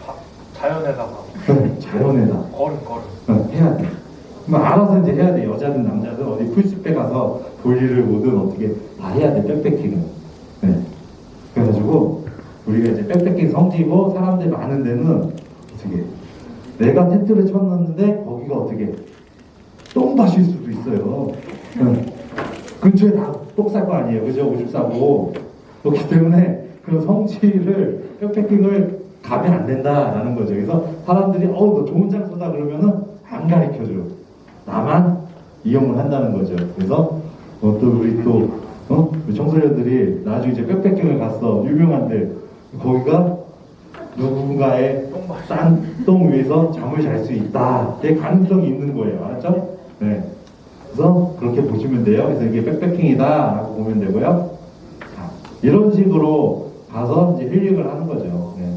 가? 자연에다가 자연에다 걸음. 해야 돼. 그럼 알아서 이제 해야 돼. 여자든 남자든 어디 풀숲에 가서 볼일을 보든 어떻게 다 해야 돼. 백패킹은. 네. 그래가지고 우리가 이제 백패킹 성지고 사람들이 많은 데는 어떻게 내가 텐트를 쳤는데 거기가 어떻게 똥 마실 수도 있어요. 근처에 다 똥 쌀 거 아니에요. 그죠? 오줌 싸고. 그렇기 때문에 그런 성지를 백패킹을 가면 안 된다라는 거죠. 그래서 사람들이 너 좋은 장소다 그러면은 안 가르쳐줘. 나만 이용을 한다는 거죠. 그래서 또 우리 우리 청소년들이 나중에 이제 백패킹을 갔어. 유명한데 거기가 누군가의 싼 똥 위에서 잠을 잘 수 있다. 내 가능성이 있는 거예요. 알았죠? 네. 그래서 그렇게 보시면 돼요. 그래서 이게 백패킹이다라고 보면 되고요. 자, 이런 식으로 가서 이제 힐링을 하는 거죠. 네.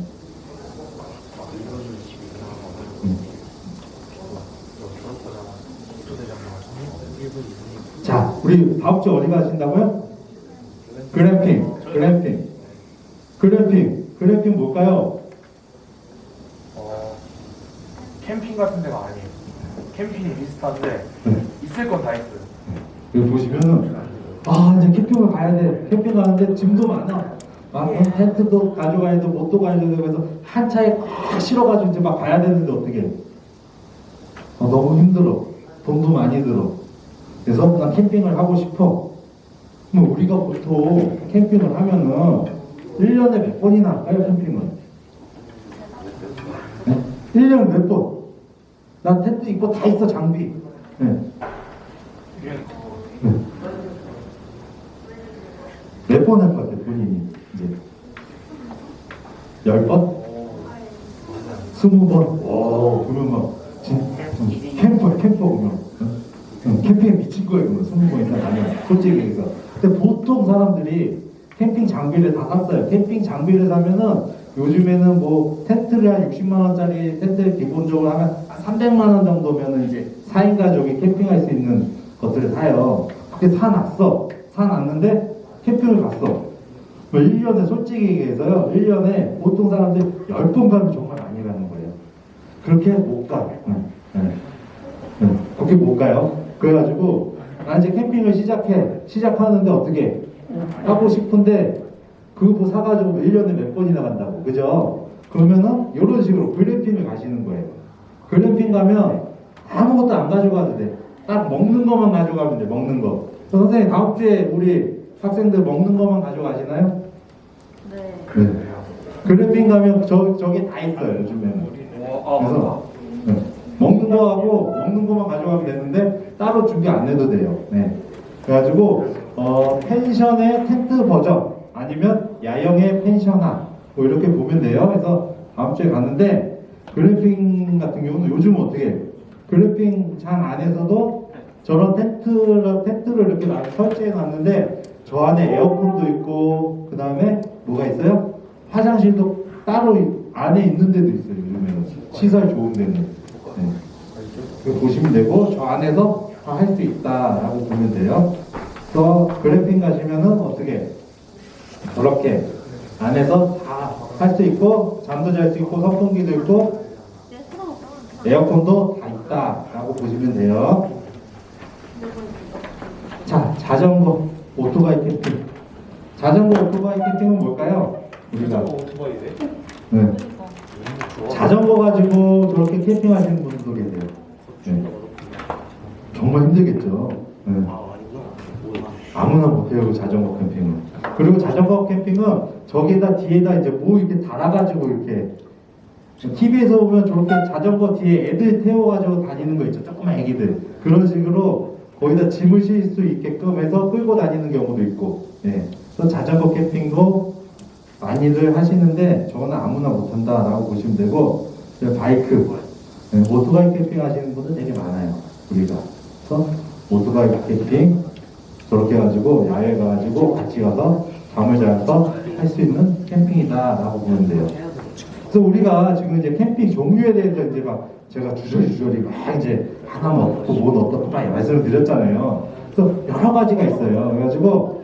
자, 우리 다음 주 어디 가신다고요? 글램핑 뭘까요? 캠핑 같은 데가 아니에요. 캠핑이 비슷한데 있을 건 다 있어요. 여기 보시면은 이제 캠핑을 가야 돼. 캠핑 가는데 짐도 많아. 막 텐트도 가져가야 되고 뭣도 가야 되고 해서 한 차에 꽉 실어가지고 이제 막 가야 되는데 어떻게? 너무 힘들어. 돈도 많이 들어. 그래서 난 캠핑을 하고 싶어. 그럼 우리가 보통 캠핑을 하면은 1년에 몇 번이나 할까요, 캠핑은? 네? 1년에 몇 번? 난 텐트 있고 다 있어, 장비. 네. 네. 몇 번 할 것 같아요, 본인이? 이제 10번? 20번? 그러면 막 캠퍼 오면 캠핑에 미친 거예요. 그러면 20번 이상 가면 솔직히 얘기해서. 근데 보통 사람들이 캠핑 장비를 다 샀어요. 캠핑 장비를 사면은 요즘에는 뭐 텐트를 한 60만 원짜리 텐트를 기본적으로 하면 300만 원 정도면은 이제 4인 가족이 캠핑할 수 있는 것들을 사요. 그렇게 사놨는데 캠핑을 갔어. 1년에 솔직히 얘기해서요. 1년에 보통 사람들이 10번 가면 정말 많이 가는 거예요. 그렇게 못 가. 그렇게 못 가요. 그래가지고 나 이제 캠핑을 시작하는데 어떻게 하고 싶은데 그거 사가지고 1년에 몇 번이나 간다고. 그죠? 그러면은 이런 식으로 글램핑을 가시는 거예요. 글램핑 가면 아무것도 안 가져가도 돼. 딱 먹는 것만 가져가면 돼. 먹는 거. 선생님 다음 주에 우리 학생들 먹는 것만 가져가시나요? 네. 네. 글램핑 가면 저기 다 있어요. 요즘에는. 그래서 먹는 거만 가져가면 되는데 따로 준비 안 해도 돼요. 네. 그래가지고 펜션의 텐트 버전 아니면 야영의 펜션화 뭐 이렇게 보면 돼요. 그래서 다음 주에 갔는데 글램핑 같은 경우는 요즘 어떻게 글램핑장 안에서도 저런 텐트를 이렇게 설치해 놨는데 저 안에 에어컨도 있고 그 다음에 뭐가 있어요? 화장실도 따로 안에 있는 데도 있어요. 요즘에는 시설 좋은 데는. 네. 그거 보시면 되고 저 안에서 다 할 수 있다라고 보면 돼요. 또 글램핑 가시면은 어떻게 저렇게 안에서 다 할 수 있고 잠도 잘 수 있고 선풍기도 있고 에어컨도 다 있다라고 보시면 돼요. 자, 자전거 오토바이 캠핑. 자전거 오토바이 캠핑은 뭘까요? 우리가 오토바이네. 네. 자전거 가지고 저렇게 캠핑하시는 분들도 계세요. 네. 정말 힘들겠죠. 네. 아무나 못해요, 그 자전거 캠핑은. 그리고 자전거 캠핑은 저기에다 뒤에다 이제 뭐 이렇게 달아가지고 이렇게 TV에서 보면 저렇게 자전거 뒤에 애들 태워가지고 다니는 거 있죠. 조그만 애기들. 그런 식으로 거기다 짐을 실 수 있게끔 해서 끌고 다니는 경우도 있고. 네. 그래서 자전거 캠핑도 많이들 하시는데 저는 아무나 못한다라고 보시면 되고 바이크, 네, 오토바이 캠핑 하시는 분들 되게 많아요. 우리가. 그래서 오토바이 캠핑 저렇게 해가지고 야외 가가지고 같이 가서 잠을 자서 할 수 있는 캠핑이다라고 보면 돼요. 그래서 우리가 지금 이제 캠핑 종류에 대해서 이제 막 제가 주저리 막 이제 하나 넣고 뭐 넣었다 막 말씀을 드렸잖아요. 그래서 여러 가지가 있어요. 그래가지고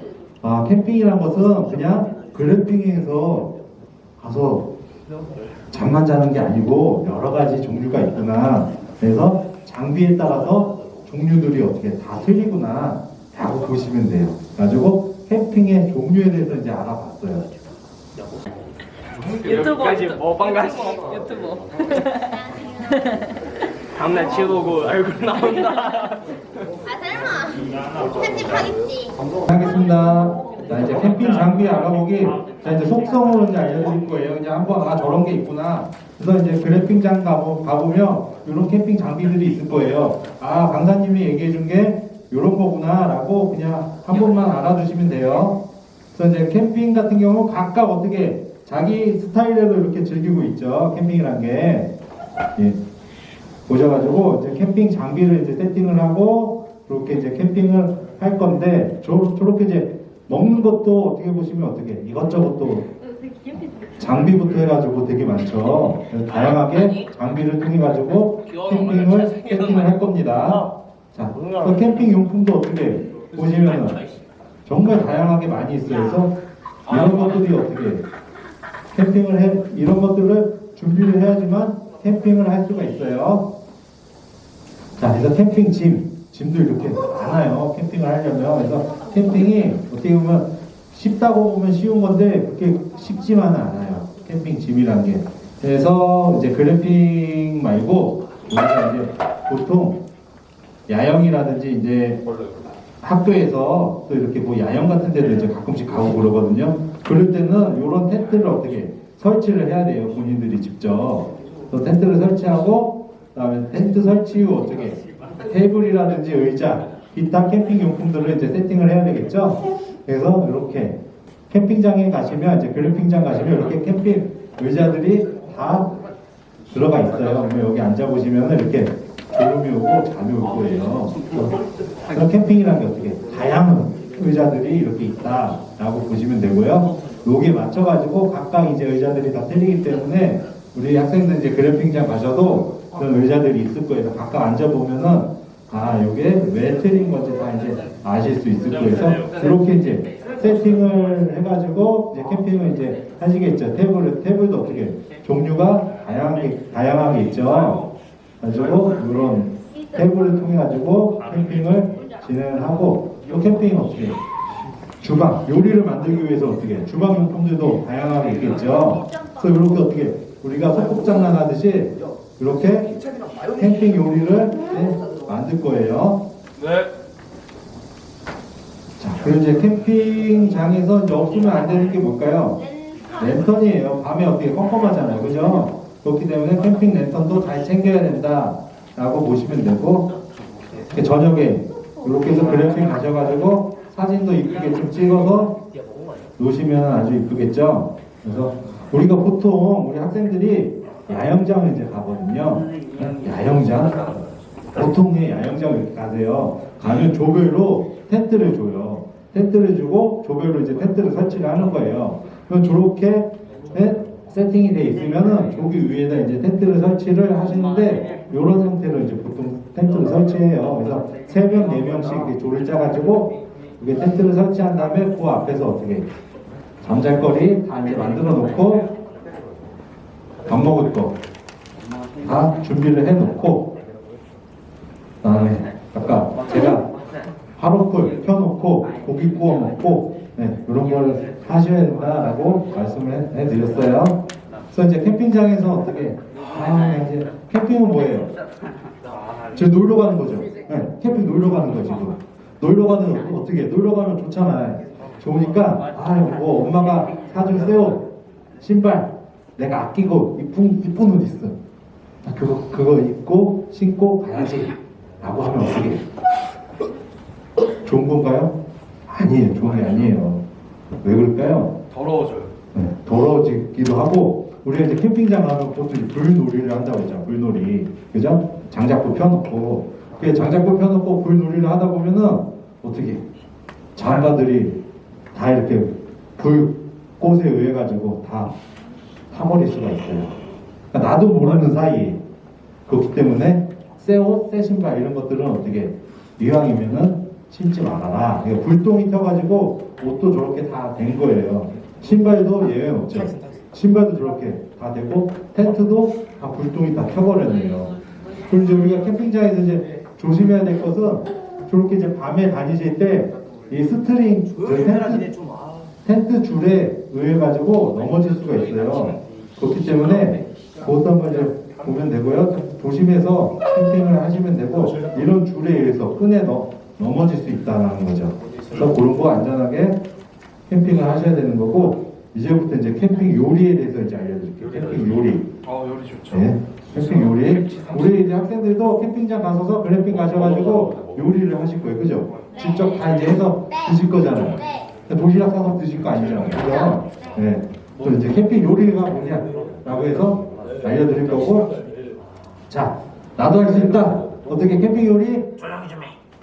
캠핑이란 것은 그냥 글램핑에서 가서 잠만 자는 게 아니고 여러 가지 종류가 있구나. 그래서 장비에 따라서 종류들이 어떻게 다 틀리구나 라고 보시면 돼요. 그래가지고 캠핑의 종류에 대해서 이제 알아봤어요. 여기까지 먹방까지 유튜버. 다음날 치우고 얼굴 나온다. 설마 편집하겠지. 하겠습니다. 자, 이제 캠핑 장비 알아보기. 자, 이제 속성으로 이제 알려드릴 거예요. 그냥 한번, 저런 게 있구나. 그래서 이제 그래픽장 가보면, 이런 캠핑 장비들이 있을 거예요. 강사님이 얘기해 준 게 이런 거구나. 라고 그냥 한 번만 알아두시면 돼요. 그래서 이제 캠핑 같은 경우 각각 어떻게 자기 스타일대로 이렇게 즐기고 있죠. 캠핑이란 게. 예. 보셔가지고, 이제 캠핑 장비를 이제 세팅을 하고, 그렇게 이제 캠핑을 할 건데, 저렇게 이제 먹는 것도 어떻게 보시면 어떻게 이것저것 또 장비부터 해가지고 되게 많죠. 그래서 다양하게 장비를 통해 가지고 캠핑을 세팅을 할 겁니다. 자, 그 캠핑 용품도 어떻게 보시면은 정말 다양하게 많이 있어요. 그래서 이런 것들이 어떻게 이런 것들을 준비를 해야지만 캠핑을 할 수가 있어요. 자, 그래서 캠핑 짐도 이렇게 많아요. 캠핑을 하려면. 그래서 캠핑이 어떻게 보면 쉽다고 보면 쉬운 건데 그렇게 쉽지만은 않아요. 캠핑 짐이란 게. 그래서 이제 글램핑 말고 우리가 이제 보통 야영이라든지 이제 학교에서 또 이렇게 뭐 야영 같은 데도 이제 가끔씩 가고 그러거든요. 그럴 때는 이런 텐트를 어떻게 설치를 해야 돼요. 본인들이 직접. 또 텐트를 설치하고 그다음에 텐트 설치 후 어떻게 테이블이라든지 의자, 기타 캠핑 용품들을 이제 세팅을 해야 되겠죠. 그래서 이렇게 캠핑장에 가시면 이제 글램핑장 가시면 이렇게 캠핑 의자들이 다 들어가 있어요. 그러면 여기 앉아 보시면 이렇게 졸음이 오고 잠이 올 거예요. 그래서 캠핑이라는 게 어떻게 다양한 의자들이 이렇게 있다라고 보시면 되고요. 여기에 맞춰가지고 각각 이제 의자들이 다 틀리기 때문에 우리 학생들 이제 글램핑장 가셔도 그런 의자들이 있을 거예요. 각각 앉아 보면은 이게 왜 틀린 건지 다 이제 아실 수 있을 거예요. 그래서 이렇게 이제 세팅을 해가지고 이제 캠핑을 이제 하시겠죠. 테이블도 어떻게 종류가 다양하게 있죠. 가지고 이런 테이블을 통해 가지고 캠핑을 진행하고 또 캠핑은 어떻게 주방 요리를 만들기 위해서 어떻게 주방 용품들도 다양하게 있겠죠. 그래서 이렇게 어떻게 우리가 소꿉장난 하듯이 이렇게 캠핑 요리를 만들 거예요. 네. 자, 그리고 이제 캠핑장에서 이제 없으면 안 되는 게 뭘까요? 랜턴이에요. 밤에 어떻게 컴컴하잖아요. 그죠? 그렇기 때문에 캠핑 랜턴도 잘 챙겨야 된다라고 보시면 되고, 저녁에 이렇게 해서 글램핑 가셔가지고 사진도 이쁘게 좀 찍어서 놓으시면 아주 이쁘겠죠? 그래서 우리가 보통 우리 학생들이 야영장을 이제 가거든요. 야영장? 보통의 야영장을 이렇게 가세요. 가면 조별로 텐트를 줘요. 텐트를 주고 조별로 이제 텐트를 설치를 하는 거예요. 그럼 저렇게 세팅이 돼 있으면은 저기 위에다 이제 텐트를 설치를 하시는데 이런 형태로 이제 보통 텐트를 설치해요. 그래서 3명, 4명씩 이렇게 조를 짜가지고 이게 텐트를 설치한 다음에 그 앞에서 어떻게 잠잘거리 다 이제 만들어 놓고 밥 먹을 거 다 준비를 해 놓고 그다음에 아까 제가 화로불 켜놓고 고기 구워 먹고 이런 걸 하셔야 된다라고 말씀을 해드렸어요. 그래서 이제 캠핑장에서 어떻게 이제 캠핑은 뭐예요? 지금 놀러 가는 거죠. 캠핑 놀러 가는 거지. 놀러 가는 어떻게 놀러 가면 좋잖아요. 좋으니까 뭐 엄마가 사준 새 옷, 신발 내가 아끼고 이쁜 옷 있어. 그거 입고 신고 가야지. 라고 하면 어떻게? 좋은 건가요? 아니에요. 좋은 게 아니에요. 왜 그럴까요? 더러워져요. 더러워지기도 하고, 우리가 이제 캠핑장 가면 보통 불놀이를 한다고 했잖아. 불놀이. 그죠? 장작불 펴놓고. 장작불 펴놓고 불놀이를 하다 보면은 어떻게? 장가들이 다 이렇게 불 꽃에 의해 가지고 다 타버릴 수가 있어요. 그러니까 나도 모르는 사이에. 그렇기 때문에 새 옷, 새 신발 이런 것들은 어떻게 이왕이면은 신지 말아라. 그러니까 불똥이 켜가지고 옷도 저렇게 다 된 거예요. 신발도 예외 없죠. 신발도 저렇게 다 되고 텐트도 다 불똥이 다 켜버렸네요. 그리고 이제 우리가 캠핑장에서 이제 조심해야 될 것은 저렇게 이제 밤에 다니실 때 이 스트링 텐트 줄에 의해 가지고 넘어질 수가 있어요. 그렇기 때문에 그것도 한번 이제 보면 되고요. 조심해서 캠핑을 하시면 되고 이런 줄에 의해서 끈에 넘어질 수 있다는 거죠. 그래서 그런 거 안전하게 캠핑을 하셔야 되는 거고 이제부터 이제 캠핑 요리에 대해서 이제 알려드릴게요. 캠핑 요리. 요리 좋죠. 네, 캠핑 요리. 우리 이제 학생들도 캠핑장 가셔서 글램핑 가셔가지고 요리를 하실 거예요, 그죠? 직접 다 이제 해서 드실 거잖아요. 도시락 사서 드실 거 아니잖아요, 그죠? 네. 또 이제 캠핑 요리가 뭐냐라고 해서 알려드릴 거고, 자, 나도 할 수 있다. 어떻게 캠핑 요리?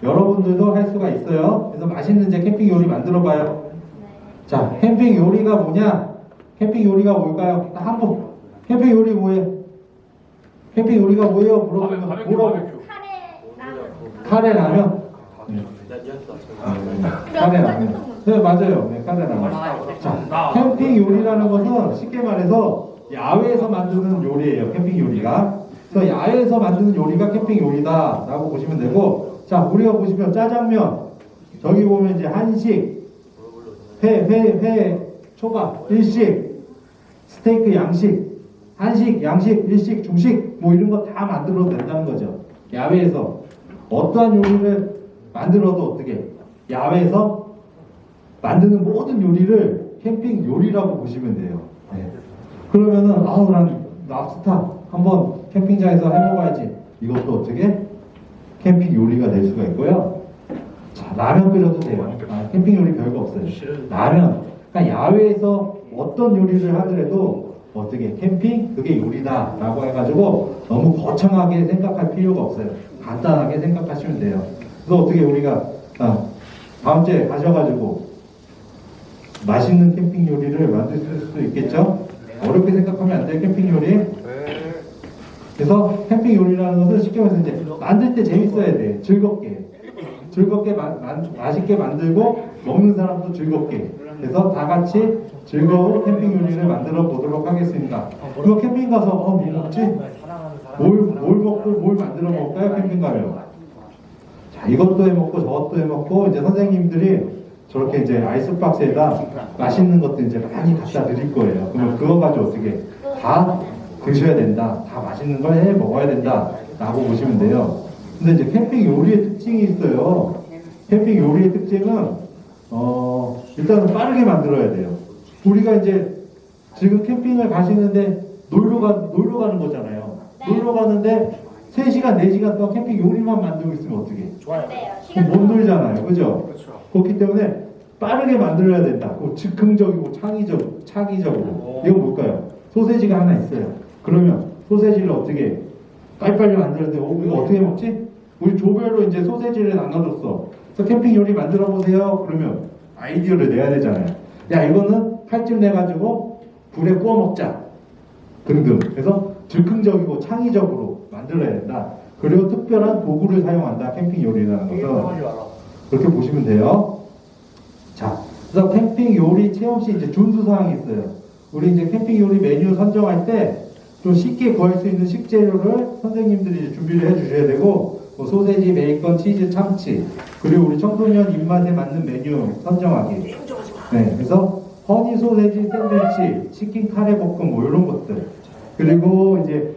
여러분들도 할 수가 있어요. 그래서 맛있는 이제 캠핑 요리 만들어봐요. 자, 캠핑 요리가 뭐냐? 캠핑 요리가 뭘까요? 한번 캠핑 요리 뭐예요? 캠핑 요리가 뭐예요? 물어보면 뭐라고? 카레 라면? 네. 카레 라면. 네, 맞아요. 네, 카레 라면. 자, 캠핑 요리라는 것은 쉽게 말해서 야외에서 만드는 요리예요. 캠핑 요리가. 그래서 야외에서 만드는 요리가 캠핑 요리다라고 보시면 되고, 자, 우리가 보시면 짜장면, 저기 보면 이제 한식, 회, 초밥, 일식, 스테이크 양식, 한식, 양식, 일식, 중식, 뭐 이런 거 다 만들어도 된다는 거죠. 야외에서 어떠한 요리를 만들어도 어떻게 야외에서 만드는 모든 요리를 캠핑 요리라고 보시면 돼요. 네. 그러면은 아우 난 랍스타 한번 캠핑장에서 해먹어야지. 이것도 어떻게 캠핑 요리가 될 수가 있고요. 자, 라면 끓여도 돼요. 캠핑 요리 별거 없어요. 라면. 그러니까 야외에서 어떤 요리를 하더라도 어떻게 캠핑 그게 요리다라고 해가지고 너무 거창하게 생각할 필요가 없어요. 간단하게 생각하시면 돼요. 그래서 어떻게 우리가 다음 주에 가셔가지고 맛있는 캠핑 요리를 만들 수 있겠죠? 어렵게 생각하면 안 돼요. 캠핑 요리. 그래서 캠핑 요리라는 것은 쉽게 말해서 이제 만들 때 재밌어야 돼. 즐겁게 맛있게 만들고 먹는 사람도 즐겁게. 그래서 다 같이 즐거운 캠핑 요리를 만들어 보도록 하겠습니다. 그럼 캠핑 가서 뭐 먹지? 뭘 먹고 뭘 만들어 먹을까요? 캠핑 가면. 자, 이것도 해 먹고 저것도 해 먹고 이제 선생님들이 저렇게 이제 아이스박스에다 맛있는 것들 이제 많이 갖다 드릴 거예요. 그러면 그거 가지고 어떻게 다 드셔야 된다. 다 맛있는 걸 해 먹어야 된다. 라고 보시면 돼요. 근데 이제 캠핑 요리의 특징이 있어요. 캠핑 요리의 특징은 일단은 빠르게 만들어야 돼요. 우리가 이제 지금 캠핑을 가시는데 놀러 가는 거잖아요. 놀러 가는데 3시간, 4시간 동안 캠핑 요리만 만들고 있으면 어떻게? 그럼 못 놀잖아요. 그죠? 그렇기 때문에 빠르게 만들어야 된다. 즉흥적이고 창의적으로. 이건 뭘까요? 소세지가 하나 있어요. 그러면 소세지를 어떻게 빨리빨리 만들어야 돼요? 이거 어떻게 먹지? 우리 조별로 이제 소세지를 나눠줬어. 그래서 캠핑 요리 만들어 보세요. 그러면 아이디어를 내야 되잖아요. 야, 이거는 칼집 내가지고 불에 구워 먹자. 등등. 그래서 즉흥적이고 창의적으로 만들어야 된다. 그리고 특별한 도구를 사용한다. 캠핑 요리라는 것은. 그렇게 보시면 돼요. 자, 그래서 캠핑 요리 체험 시 이제 준수사항이 있어요. 우리 이제 캠핑 요리 메뉴 선정할 때 좀 쉽게 구할 수 있는 식재료를 선생님들이 이제 준비를 해 주셔야 되고, 뭐 소세지, 베이컨, 치즈, 참치, 그리고 우리 청소년 입맛에 맞는 메뉴 선정하기. 네, 그래서 허니 소세지 샌드위치, 치킨 카레 볶음 뭐 이런 것들. 그리고 이제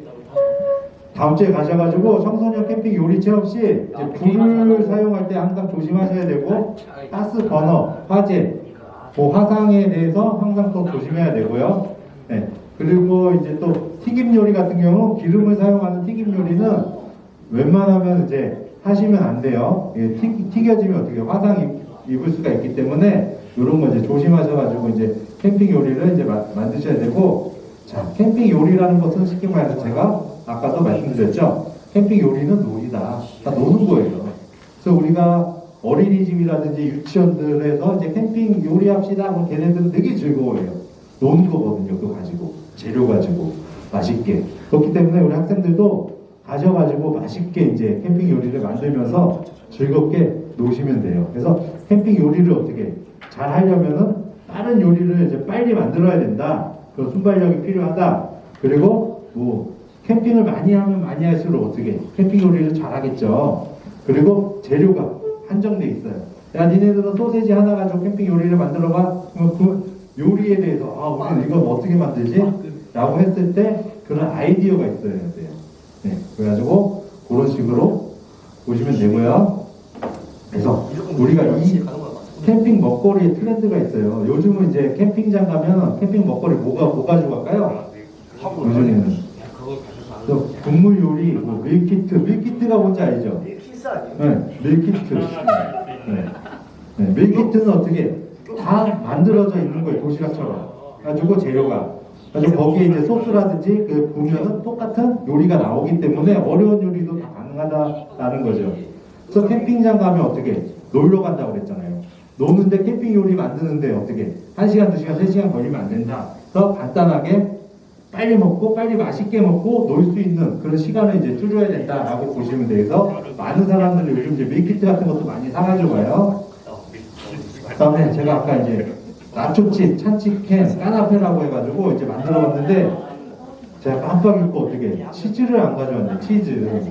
다음 주에 가셔가지고 청소년 캠핑 요리 체험 시 이제 불을 사용할 때 항상 조심하셔야 되고, 가스 버너, 화재, 뭐 화상에 대해서 항상 또 조심해야 되고요. 네. 그리고 이제 또 튀김 요리 같은 경우 기름을 사용하는 튀김 요리는 웬만하면 이제 하시면 안 돼요. 튀겨지면 어떻게 화상 입을 수가 있기 때문에 이런 거 이제 조심하셔가지고 이제 캠핑 요리를 이제 만드셔야 되고, 자, 캠핑 요리라는 것은 쉽게 말해서 제가 아까도 말씀드렸죠. 캠핑 요리는 놀이다. 다 노는 거예요. 그래서 우리가 어린이집이라든지 유치원들에서 이제 캠핑 요리합시다. 그럼 걔네들은 되게 즐거워해요. 노는 거거든요. 그거 가지고 재료 가지고 맛있게. 그렇기 때문에 우리 학생들도 가져가지고 맛있게 이제 캠핑 요리를 만들면서 즐겁게 노시면 돼요. 그래서 캠핑 요리를 어떻게 잘 하려면은 다른 요리를 이제 빨리 만들어야 된다. 그 순발력이 필요하다. 그리고 뭐 캠핑을 많이 하면 많이 할수록 어떻게 캠핑 요리를 잘 하겠죠. 그리고 재료가 한정돼 있어요. 야, 니네들은 소세지 하나 가지고 캠핑 요리를 만들어봐. 그럼 그 요리에 대해서 우리는 이건 어떻게 만들지? 라고 했을 때 그런 아이디어가 있어야 돼요. 네, 그래가지고 그런 식으로 보시면 되고요. 그래서 우리가 이 캠핑 먹거리의 트렌드가 있어요. 요즘은 이제 캠핑장 가면 캠핑 먹거리 뭐 가지고 갈까요? 요즘에는 국물 요리, 뭐 밀키트가 뭔지 알죠? 네, 밀키트. 네, 밀키트는 어떻게 다 만들어져 있는 거예요, 도시락처럼. 가지고 재료가. 그래서 거기에 이제 소스라든지 그 보면은 똑같은 요리가 나오기 때문에 어려운 요리도 다 가능하다라는 거죠. 그래서 캠핑장 가면 어떻게 놀러 간다고 그랬잖아요. 노는데 캠핑 요리 만드는데 어떻게 1시간, 2시간, 3시간 걸리면 안 된다. 그래서 간단하게 빨리 먹고 빨리 맛있게 먹고 놀 수 있는 그런 시간을 이제 줄여야 된다라고 보시면 돼서 많은 사람들이 요즘 이제 밀키트 같은 것도 많이 사가지고 가요. 그다음에 제가 아까 이제 나초칩, 찬치캔, 까나페라고 해가지고 이제 만들어봤는데 제가 깜빡 잊고 어떻게 치즈를 안 가져왔네. 치즈.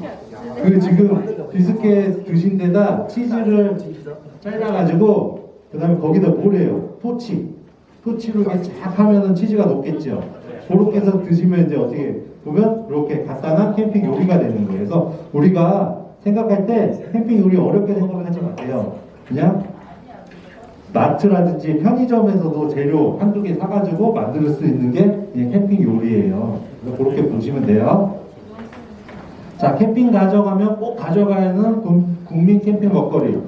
그 지금 비스켓 드신 데다 치즈를 잘라가지고 그다음에 거기다 뭐래요? 토치로 이렇게 쫙 하면은 치즈가 녹겠죠. 그렇게 해서 드시면 이제 어떻게 보면 이렇게 간단한 캠핑 요리가 되는 거예요. 그래서 우리가 생각할 때 캠핑 요리 어렵게 생각하지 마세요. 그냥 마트라든지 편의점에서도 재료 한두 개 사가지고 만들 수 있는 게 그냥 캠핑 요리예요. 그래서 그렇게 보시면 돼요. 자, 캠핑 가져가면 꼭 가져가야 하는 국민 캠핑 먹거리.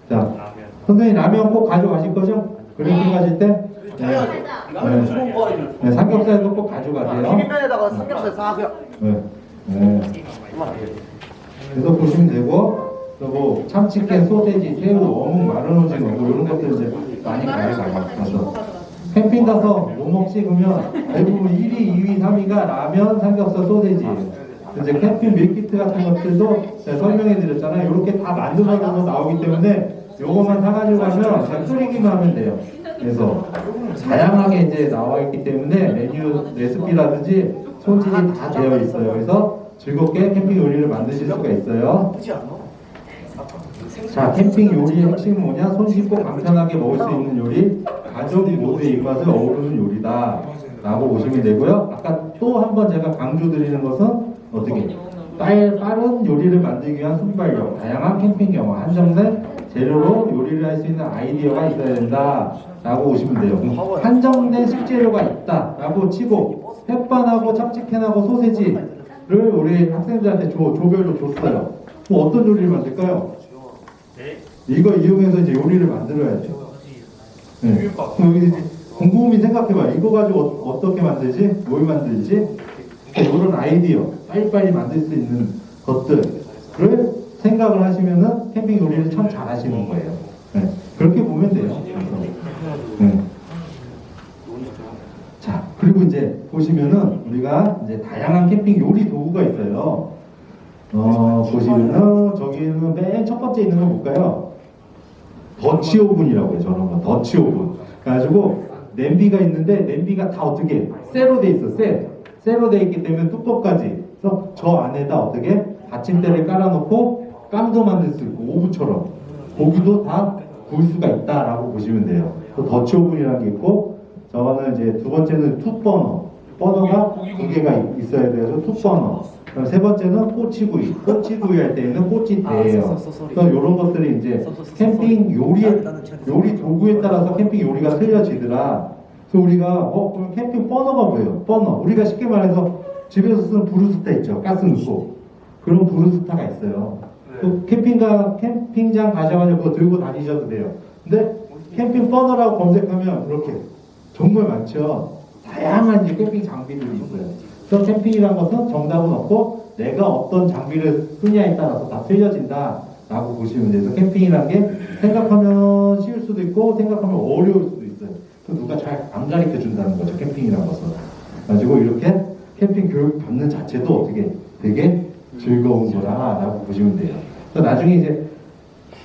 자, 선생님 라면 꼭 가져가실 거죠? 그래픽 가실 때? 네, 삼겹살도 꼭 가져가세요. 비빔면에다가 삼겹살 싸고요. 네. 그래서 보시면 되고, 그리고 참치캔, 소세지, 새우, 어묵, 마른 오징어 뭐 이런 것들 이제 많이 가져가서 캠핑 가서 뭐 먹지 그러면 대부분 1위, 2위, 3위가 라면, 삼겹살, 소세지예요. 이제 캠핑 밀키트 같은 것들도 제가 설명해 드렸잖아요. 이렇게 다 만들어서 나오기 때문에 요것만 사가지고 가면 그냥 끓이기만 하면 돼요. 그래서 다양하게 이제 나와 있기 때문에 메뉴 레시피라든지 손질이 다 되어 있어요. 그래서 즐겁게 캠핑 요리를 만드실 수가 있어요. 자, 캠핑 요리의 핵심은 뭐냐? 손쉽고 간편하게 먹을 수 있는 요리, 가족 모두의 입맛을 어우르는 요리다 라고 보시면 되고요. 아까 또 한 번 제가 강조드리는 것은 어떻게 빠른 요리를 만들기 위한 순발력, 다양한 캠핑 경험, 한정된 재료로 요리를 할 수 있는 아이디어가 있어야 된다 라고 보시면 돼요. 한정된 식재료가 있다 라고 치고 햇반하고 참치캔하고 소세지를 우리 학생들한테 조별로 줬어요. 그럼 어떤 요리를 만들까요? 이거 이용해서 이제 요리를 만들어야죠. 네. 그럼 여기 이제 곰곰이 생각해봐. 이거 가지고 어떻게 만들지? 뭘 만들지? 이런 아이디어, 빨리빨리 만들 수 있는 것들을 생각을 하시면은 캠핑 요리를 참 잘하시는 거예요. 네. 그렇게 보면 돼요. 네. 자, 그리고 이제 보시면은 우리가 이제 다양한 캠핑 요리 도구가 있어요. 보시면은 저기는 맨 첫 번째 있는 거 볼까요? 더치 오븐이라고 해요. 저런 거 더치 오븐. 그래가지고 냄비가 있는데 냄비가 다 어떻게 쇠로 돼 있어. 쇠로 돼 있기 때문에 뚜껑까지. 그래서 저 안에다 어떻게 받침대를 깔아놓고 깜도 만들 수 있고 오븐처럼 고기도 다 구울 수가 있다라고 보시면 돼요. 또 더치 오븐이라는 게 있고 저거는 이제 두 번째는 버너가 두 개가 있어야 돼서 투버너. 세 번째는 꼬치구이 할 때는 꼬치대예요. 그래서 이런 것들이 이제 캠핑 요리 도구에 따라서 캠핑 요리가 틀려지더라. 그래서 우리가 그럼 캠핑 버너가 뭐예요? 버너. 우리가 쉽게 말해서 집에서 쓰는 브루스타 있죠. 가스 넣고 그런 브루스타가 있어요. 또 캠핑장 가셔가지고 그거 들고 다니셔도 돼요. 근데 캠핑 버너라고 검색하면 이렇게 정말 많죠. 다양한 이제 캠핑 장비들이 있어요. 그래서 캠핑이라는 것은 정답은 없고 내가 어떤 장비를 쓰냐에 따라서 다 틀려진다 라고 보시면 돼요. 그래서 캠핑이라는 게 생각하면 쉬울 수도 있고 생각하면 어려울 수도 있어요. 그 누가 잘 안 가르쳐 준다는 거죠. 캠핑이라는 것은. 가지고 이렇게 캠핑 교육 받는 자체도 어떻게 되게 즐거운 거라라고 보시면 돼요. 그래서 나중에 이제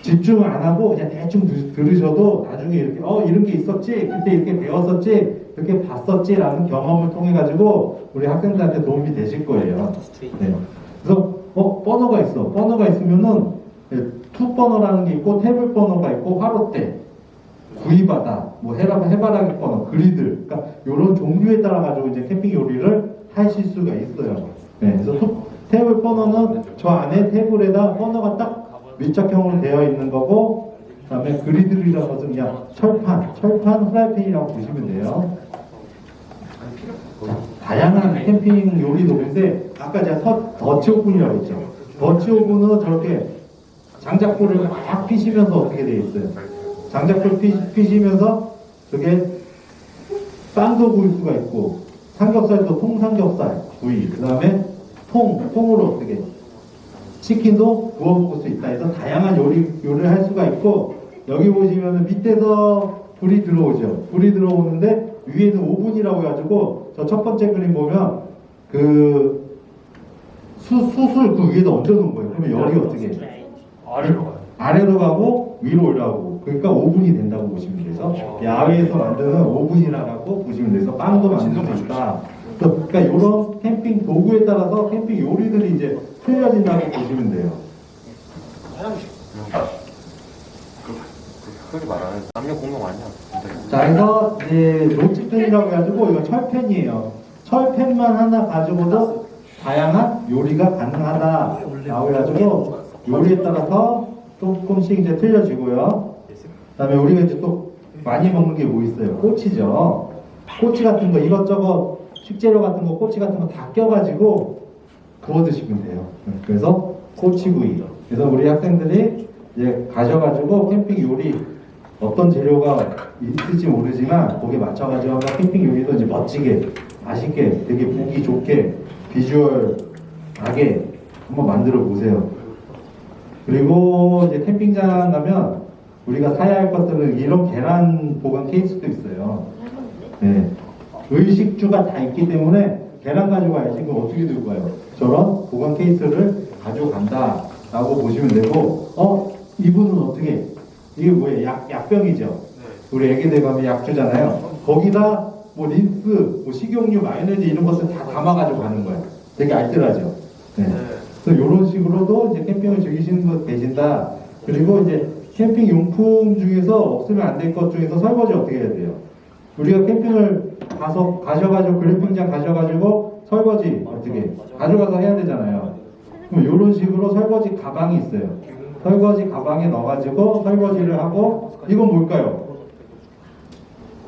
집중 안 하고 그냥 대충 들으셔도 나중에 이렇게 이런 게 있었지, 그때 이렇게 배웠었지, 이렇게 봤었지라는 경험을 통해 가지고 우리 학생들한테 도움이 되실 거예요. 네. 그래서 버너가 있어. 버너가 있으면은 투 버너라는 게 있고 태블 버너가 있고 화롯대, 구이바다, 뭐 해바라기 버너, 그리들, 그러니까 이런 종류에 따라 가지고 이제 캠핑 요리를 하실 수가 있어요. 네. 그래서 태블 버너는 저 안에 테이블에다 버너가 딱 밀착형으로 되어 있는 거고, 그다음에 그리들이라는 것은 그냥 철판 후라이팬이라고 보시면 돼요. 자, 다양한 캠핑 요리 도구인데 아까 제가 더치오븐이라고 했죠. 더치오븐은 저렇게 장작불을 막 피시면서 어떻게 되어 있어요? 장작불 피시면서 저게 빵도 구울 수가 있고 삼겹살도 통삼겹살 구이, 그 다음에 통으로 어떻게 치킨도 구워 먹을 수 있다 해서 다양한 요리를 할 수가 있고, 여기 보시면 밑에서 불이 들어오죠. 불이 들어오는데 위에는 오븐이라고 해가지고 저 첫 번째 그림 보면 그 숯을 그 위에다 얹어놓은 거예요. 그러면 열이 어떻게 해요? 아래로 가요. 아래로 가고 위로 올라오고, 그러니까 오븐이 된다고 보시면 돼서 야외에서 만드는 오븐이라고 보시면 돼서 빵도 만들 수 있다. 그러니까 이런 캠핑 도구에 따라서 캠핑 요리들이 이제 틀려진다고 보시면 돼요. 그렇게 말하는 남녀 공용 아니야? 자, 그래서 이제 로치팬이라고 해가지고 이거 철팬이에요. 철팬만 하나 가지고도 다양한 요리가 가능하다라고 해가지고 요리에 따라서 조금씩 이제 틀려지고요. 그다음에 우리가 이제 또 많이 먹는 게 뭐 있어요? 꼬치죠. 꼬치 같은 거 이것저것 식재료 같은 거 꼬치 같은 거 다 껴가지고 구워 드시면 돼요. 그래서 꼬치구이. 그래서 우리 학생들이 이제 가셔가지고 캠핑 요리 어떤 재료가 있을지 모르지만 거기에 맞춰가지고 한번 캠핑 요리도 이제 멋지게 맛있게 되게 보기 좋게 비주얼 나게 한번 만들어 보세요. 그리고 이제 캠핑장 가면 우리가 사야 할 것들은 이런 계란 보관 케이스도 있어요. 네. 의식주가 다 있기 때문에 계란 가지고 가야지. 그럼 어떻게 들고 가요? 저런 보관 케이스를 가져간다 라고 보시면 되고, 이분은 어떻게, 이게 뭐예요? 약병이죠. 우리 애기들 가면 약 주잖아요. 거기다 뭐 린스, 뭐 식용유, 마요네즈 이런 것들 다 담아가지고 가는 거예요. 되게 알뜰하죠. 네. 그래서 이런 식으로도 이제 캠핑을 즐기시는 분 계신다. 그리고 이제 캠핑 용품 중에서 없으면 안 될 것 중에서 설거지 어떻게 해야 돼요? 우리가 캠핑을 가셔가지고 글램핑장 가셔가지고 설거지 어떻게 가져가서 해야 되잖아요. 그럼 이런 식으로 설거지 가방이 있어요. 설거지 가방에 넣어가지고 설거지를 하고, 이건 뭘까요?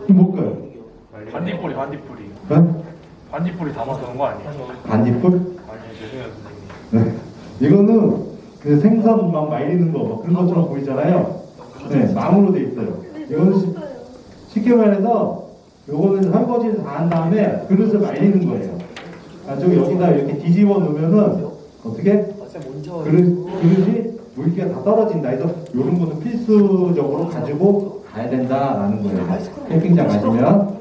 이건 뭘까요? 반딧불이 네? 반딧불이 담아서 놓은 거 아니에요? 반딧불? 아니 죄송해요 선생님. 네. 이거는 그 생선 막 말리는 거 막 그런 것처럼 보이잖아요. 네, 망으로 돼 있어요. 이거는 쉽게 말해서 요거는 설거지를 다 한 다음에 그릇을 말리는 거예요. 가지고 여기다 이렇게 뒤집어 놓으면은 어떻게 그릇이 물기가 다 떨어진다 해서 이런 거는 필수적으로 가지고 가야 된다라는 거예요. 캠핑장 가시면.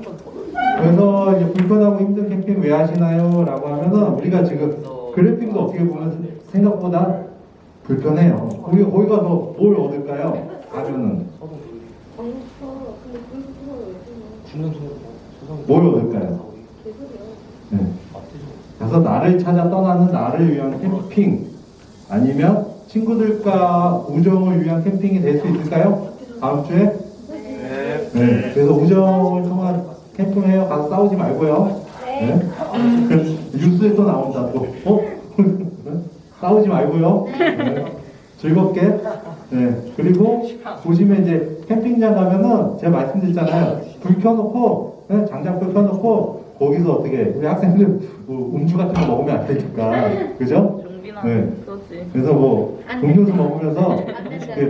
그래서 이제 불편하고 힘든 캠핑 왜 하시나요? 라고 하면은 우리가 지금 그래픽도 어떻게 보면 생각보다 불편해요. 우리가 거기 가서 뭘 얻을까요? 가면은 뭘 얻을까요? 네. 그래서 나를 찾아 떠나는 나를 위한 캠핑, 아니면 친구들과 우정을 위한 캠핑이 될 수 있을까요? 다음 주에? 네. 그래서 우정을 통한 캠핑해요. 가서 싸우지 말고요. 네. 뉴스에 또 나온다 또. 싸우지 말고요. 네. 즐겁게. 네. 그리고 보시면 이제 캠핑장 가면은 제가 말씀드렸잖아요. 불 켜놓고, 네? 장작불 켜놓고 거기서 어떻게 우리 학생들 뭐 음주 같은 거 먹으면 안 되니까, 그죠? 네. 그래서 뭐 음료수 먹으면서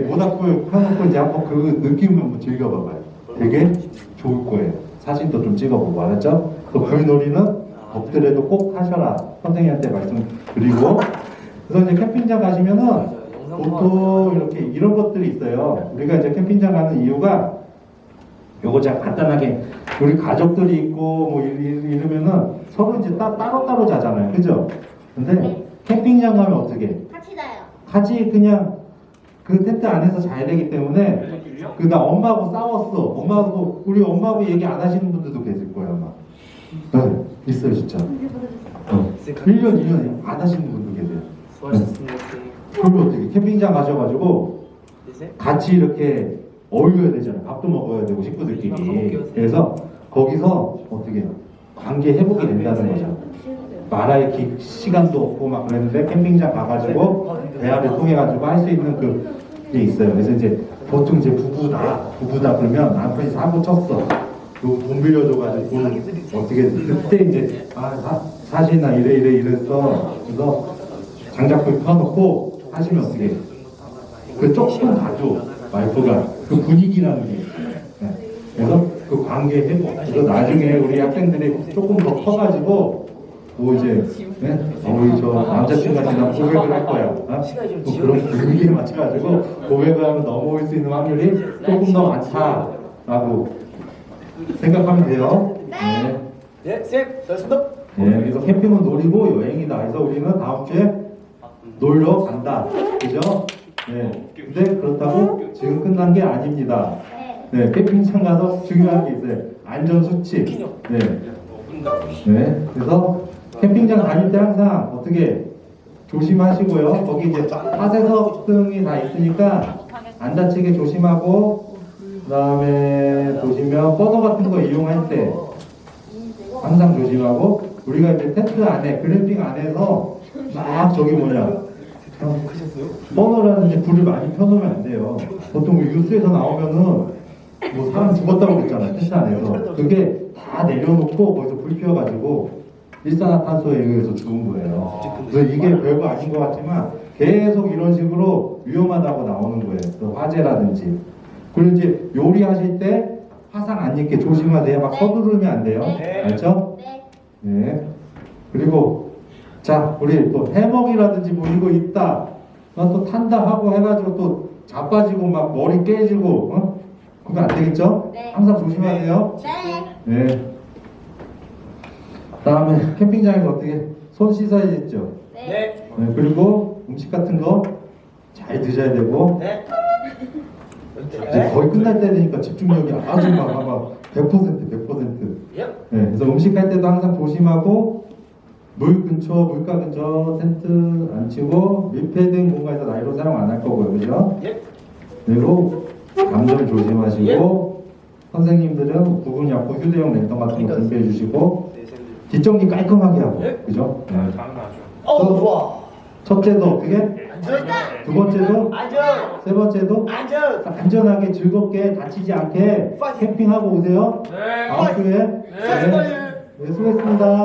모닥불 켜놓고 이제 한번 그 느낌을 한번 즐겨봐봐요. 되게 좋을 거예요. 사진도 좀 찍어보고, 알았죠? 또 불놀이는 없더라도 꼭 하셔라. 선생님한테 말씀드리고. 그래서 이제 캠핑장 가시면은 보통 이렇게 이런 것들이 있어요. 우리가 이제 캠핑장 가는 이유가 요거 제가 간단하게 우리 가족들이 있고 뭐 이러면은 서로 이제 따로따로 자잖아요. 그죠? 근데 네. 캠핑장 가면 어떻게 해? 같이 자요. 같이 그냥 그 텐트 안에서 자야 되기 때문에 그 나 엄마하고 싸웠어. 엄마하고 우리 엄마하고 얘기 안 하시는 분들도 계실 거예요 아마. 네, 있어요 진짜. 1년 2년 안 하시는 분도 계세요. 수고하셨습니다. 그러면 어떻게 캠핑장 가셔가지고 같이 이렇게 어울려야 되잖아요. 밥도 먹어야 되고 식구들끼리. 그래서 거기서 어떻게 해요? 관계 회복이 된다는 거죠. 말할 시간도 없고 막 그랬는데 캠핑장 가가지고 대화를 통해 가지고 할 수 있는 그게 있어요. 그래서 이제 보통 이제 부부다 그러면 남편이 사고 쳤어. 돈 빌려줘가지고 돈 어떻게 그때 이제 사실 나 이랬어. 그래서 장작불 펴놓고 하시면 어떻게 해요? 그 조금 봐줘 와이프가 그 분위기라는 게 있어요. 네. 그래서 그 관계 회복. 그래서 나중에 우리 학생들이 조금 더 커가지고 뭐 이제 우리 저 남자친구한테 나 고백을 할 거야. 뭐 그런 분위기에 맞춰가지고 고백을 하면 넘어올 수 있는 확률이 조금 더 많다라고 생각하면 돼요. 네. 네, 쌤, 잘했습니다. 네, 그래서 캠핑은 놀이고 여행이다. 그래서 우리는 다음 주에 놀러 간다. 그죠? 네. 근데 그렇다고 지금 끝난 게 아닙니다. 네, 캠핑장 가서 중요한 게 있어요. 안전수칙. 네. 네. 그래서 캠핑장 다닐 때 항상 어떻게 조심하시고요. 거기 이제 파쇄석 등이 다 있으니까 안 다치게 조심하고, 그 다음에 보시면 버너 같은 거 이용할 때 항상 조심하고, 우리가 이제 텐트 안에, 글램핑 안에서 막 저기 버너라든지 불을 많이 펴놓으면 안 돼요. 보통 뉴스에서 나오면은 뭐 사람 죽었다고 그랬잖아요. 텐트 안에서. 그게 다 내려놓고 거기서 불 피워가지고 일산화탄소에 의해서 죽은 거예요. 그래서 이게 별거 아닌 것 같지만 계속 이런 식으로 위험하다고 나오는 거예요. 또 화재라든지. 그리고 이제 요리하실 때 화상 안 입게 조심하세요. 막 서두르면 안 돼요. 알죠? 네. 그리고 자, 우리 또 해먹이라든지 뭐 이거 있다. 나 또 탄다 하고 해가지고 또 자빠지고 막 머리 깨지고, 그거 안 되겠죠? 네. 항상 조심하세요. 네. 네. 다음에 캠핑장에서 어떻게 손 씻어야겠죠? 네. 네. 그리고 음식 같은 거 잘 드셔야 되고, 네. 이제 거의 끝날 때 되니까 집중력이 아주 막 100%. 예. 네. 그래서 음식 할 때도 항상 조심하고, 물가 근처 텐트 안 치고 밀폐된 공간에서 나이로 사용 안 할 거고요, 그죠? 예. 그리고 감전 조심하시고, 선생님들은 구분약고 휴대용 랜턴 같은 거 준비해 주시고, 뒷정리 깔끔하게 하고, 그죠? 네. 어, 좋아. 첫째도 어떻게? 안전. 두 번째도? 안전. 세 번째도? 안전. 안전하게 즐겁게 다치지 않게 캠핑하고 오세요. 네. 다음 주에. 네, 수고했습니다.